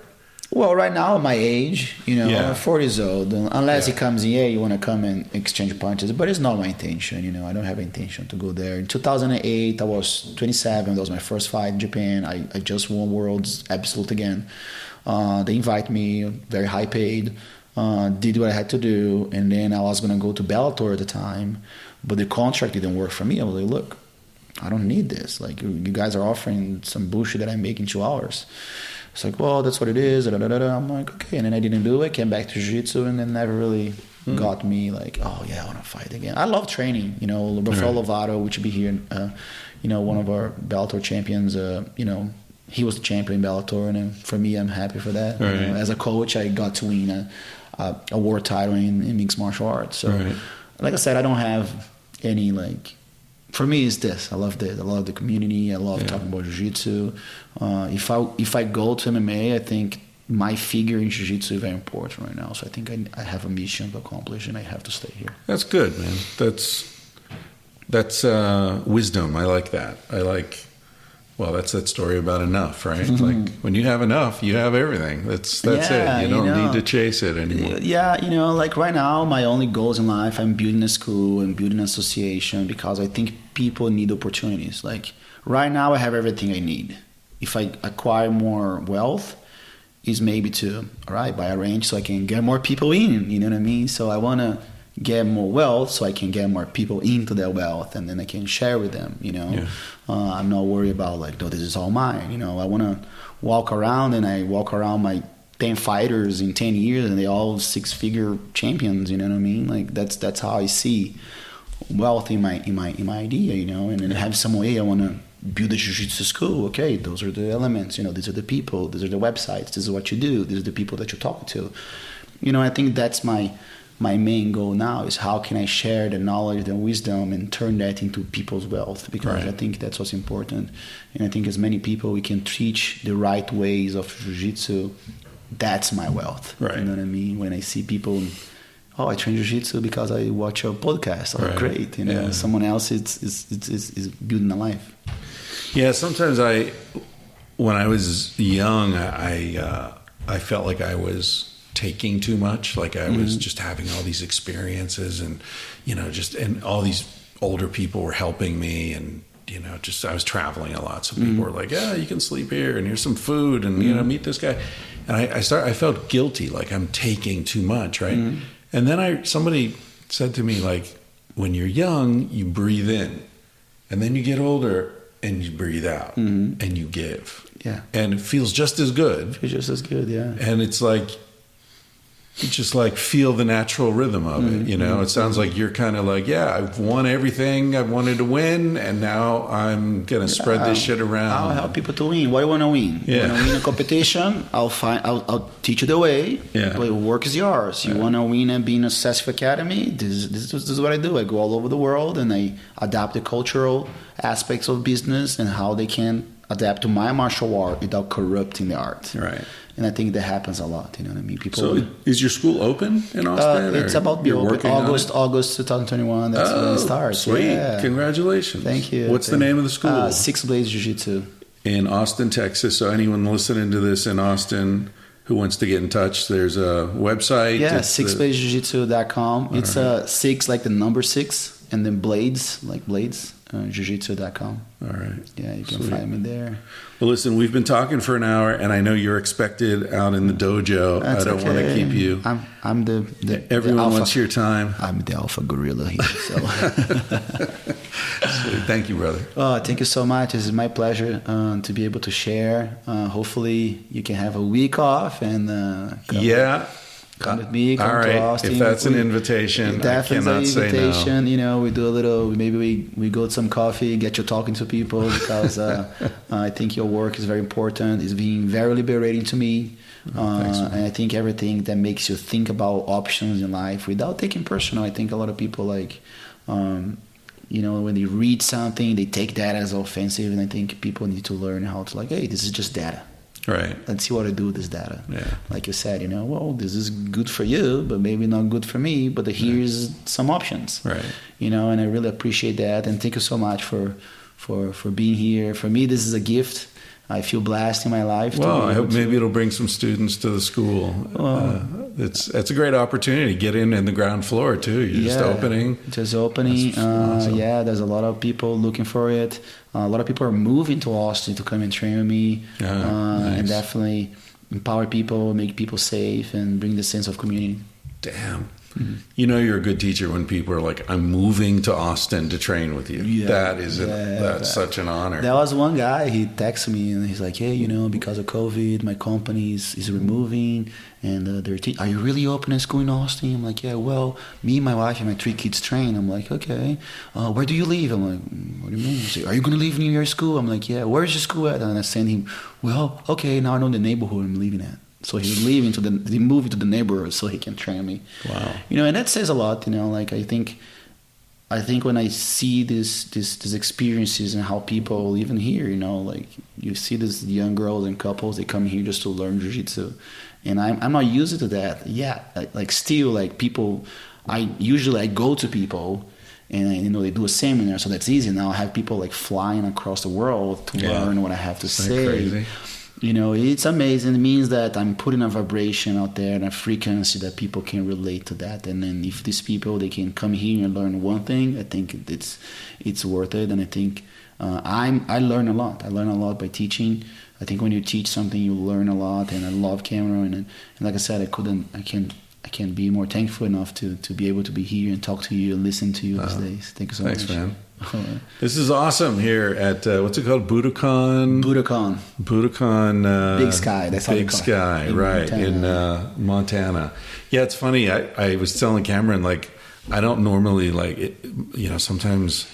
Well, right now at my age, I'm 40 years old. Unless he comes in, you want to come and exchange punches. But it's not my intention, I don't have intention to go there. In 2008, I was 27. That was my first fight in Japan. I just won Worlds Absolute again. They invite me, very high paid, did what I had to do. And then I was going to go to Bellator at the time. But the contract didn't work for me. I was like, look, I don't need this. You guys are offering some bullshit that I make in 2 hours. It's that's what it is. I'm like, okay. And then I didn't do it. Came back to jiu-jitsu, and then never really got me I want to fight again. I love training. Rafael Lovato, which would be here, one of our Bellator champions. He was the champion in Bellator, and for me, I'm happy for that. Right. As a coach, I got to win a world title in mixed martial arts. So, like I said, I don't have any For me, it's this. I love this. I love the community. I love talking about jiu-jitsu. If I go to MMA, I think my figure in jiu-jitsu is very important right now. So I think I have a mission to accomplish, and I have to stay here. That's good, man. That's wisdom. I like that. That's that story about enough, right? Mm-hmm. Like when you have enough, you have everything. That's it. You don't need to chase it anymore. Yeah, like right now, my only goals in life, I'm building a school and building an association because I think people need opportunities. Like right now, I have everything I need. If I acquire more wealth, is maybe to buy a range so I can get more people in. You know what I mean? So I want to get more wealth so I can get more people into that wealth, and then I can share with them. Yeah. I'm not worried about this is all mine. I want to walk around, and I walk around my 10 fighters in 10 years, and they all 6-figure champions. You know what I mean? Like that's how I see wealth in my idea. And then have some way I want to build a jiu-jitsu school. Okay, those are the elements. These are the people. These are the websites. This is what you do. These are the people that you talk to. I think that's my main goal now, is how can I share the knowledge and wisdom and turn that into people's wealth, because I think that's what's important. And I think as many people we can teach the right ways of jiu-jitsu, that's my wealth. Right. You know what I mean? When I see people, I train jiu-jitsu because I watch a podcast. Great. Someone else is building a life. Yeah, sometimes when I was young, I felt like I was taking too much, like I was just having all these experiences, and and all these older people were helping me, and I was traveling a lot, so people were like, you can sleep here, and here's some food, and meet this guy, and I felt guilty, like I'm taking too much, right? And then somebody said to me, like, when you're young, you breathe in, and then you get older and you breathe out, and you give, and it feels just as good. And it's like, you just like feel the natural rhythm of it, It sounds like you're kind of like, I've won everything I wanted to win, and now I'm gonna spread this shit around. I'll help people to win. What do you want to win? You want to win a competition? I'll teach you the way. But work is yours. You want to win and be in a successful academy? This is what I do. I go all over the world, and I adapt the cultural aspects of business and how they can adapt to my martial art without corrupting the art. Right. And I think that happens a lot. You know what I mean? People. So, is your school open in Austin? It's about to be open. August 2021. That's when it starts. Sweet! Yeah. Congratulations. Thank you. What's the name of the school? Six Blades Jiu-Jitsu in Austin, Texas. So anyone listening to this in Austin who wants to get in touch, there's a website. Yeah, sixbladesjiu-jitsu.com. It's 6 like the number 6, and then blades like blades. Jiu-jitsu.com. All right. Yeah, you can find me there. Well, listen, we've been talking for an hour, and I know you're expected out in the dojo. That's I don't want to keep you. I'm the everyone the wants your time. I'm the alpha gorilla here. So, sweet. Thank you, brother. Oh, thank you so much. This is my pleasure to be able to share. Hopefully, you can have a week off and come with me. Come all right. To Austin. If that's an invitation, I cannot say no. We do a little. Maybe we go to some coffee, get you talking to people, because I think your work is very important. It's been very liberating to me, and I think everything that makes you think about options in life without taking personal. I think a lot of people when they read something, they take that as offensive, and I think people need to learn how to hey, this is just data. Right. Let's see what I do with this data. Yeah. Like you said, this is good for you, but maybe not good for me, but here's some options. Right. And I really appreciate that. And thank you so much for being here. For me, this is a gift. I feel blessed in my life. Well, I hope maybe it'll bring some students to the school. It's a great opportunity to get in the ground floor too. You're just opening. Awesome. There's a lot of people looking for it. A lot of people are moving to Austin to come and train with me. Nice. And definitely empower people, make people safe, and bring the sense of community. Damn. Mm-hmm. You're a good teacher when people are like, I'm moving to Austin to train with you. Yeah, that's such an honor. There was one guy, he texted me and he's like, hey, because of COVID, my company is removing, and are you really opening a school in Austin? I'm like, yeah, well, me, my wife, and my 3 kids train. I'm like, okay, where do you live? I'm like, what do you mean? He's like, are you going to live near your school? I'm like, yeah, where's your school at? And I send him, well, okay, now I know the neighborhood I'm living at. So he moved to the neighborhood so he can train me. Wow. And that says a lot, I think I think when I see these experiences and how people, even here, you know, like you see these young girls and couples, they come here just to learn jiu-jitsu, and I'm not used to that. Yeah, like still, like people, I go to people, and you know they do a seminar, so that's easy. Now I have people like flying across the world to learn what I have to say. Crazy. You know, it's amazing. It means that I'm putting a vibration out there and a frequency that people can relate to that. And then if these people, they can come here and learn one thing, I think it's worth it. And I think I learn a lot. I learn a lot by teaching. I think when you teach something, you learn a lot. And I love Cameron. And like I said, I can't be more thankful enough to be able to be here and talk to you and listen to you these days. Thank you so much. Thanks, man. This is awesome here at what's it called? Budokan. Big Sky. That's how Big Sky, right in Montana. Yeah, it's funny. I was telling Cameron, like, I don't normally like it, you know, sometimes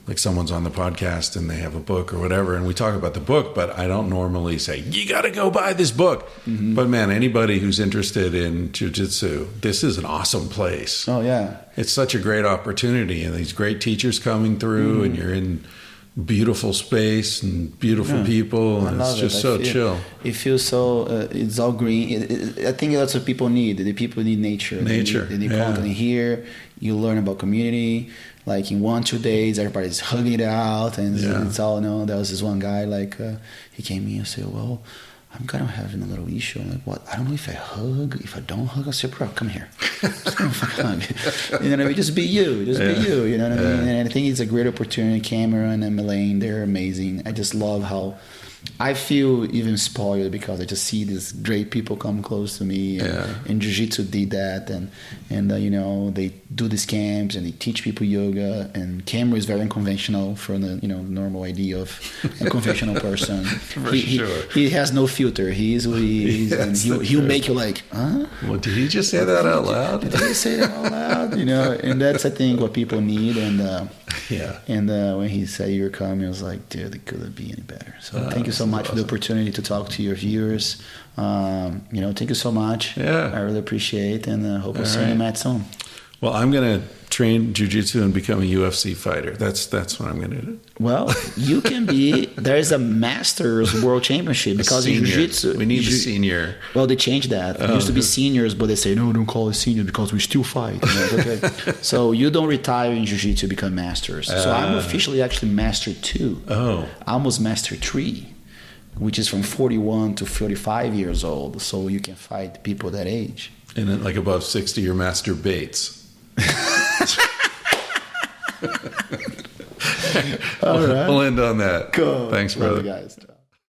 like someone's on the podcast and they have a book or whatever, and we talk about the book, but I don't normally say, you got to go buy this book. Mm-hmm. But man, anybody who's interested in jiu-jitsu, this is an awesome place. Oh, yeah. It's such a great opportunity, and these great teachers coming through, and you're in beautiful space and beautiful people, and it's just so chill. It feels so, it's all green. I think that's what people need. The people need nature. They need content here. You learn about community. Like in 1-2 days, everybody's hugging it out, and it's all, you know. There was this one guy, like, he came in and said, well, I'm kind of having a little issue. I'm like, what? I don't know if I hug. If I don't hug, I say, bro, come here. Just come fucking hug. You know what I mean? Just be you. Just be you. You know what I mean? And I think it's a great opportunity. Cameron and Melaine, they're amazing. I just love how I feel even spoiled because I just see these great people come close to me, and Jiu-Jitsu did that, and you know, they do these camps and they teach people yoga, and Cameron is very unconventional for the, you know, normal idea of a conventional person. He has no filter. He is who he is, and he'll make you like, huh? Well, did he just say that out loud? Did he say that out loud? You know, and that's, I think, what people need. And when he said you're coming, I was like, dude, it couldn't be any better. So thank you so much for the opportunity to talk to your viewers. You know, thank you so much. Yeah, I really appreciate it, and hope I'll see you, Matt, soon. Well, I'm going to train jiu-jitsu and become a UFC fighter. That's what I'm going to do. Well, you can be. There's a Masters World Championship because in jiu-jitsu we need a senior. Well, they changed that. It used to be seniors, but they say no, don't call it senior because we still fight. You know, okay. So you don't retire in jiu-jitsu to become masters. So I'm officially actually master 2. Oh, almost master 3. Which is from 41 to 35 years old, so you can fight people that age. And then, like, above 60, you're Master Bates. All right. We'll end on that. Cool. Thanks, brother. Love you guys.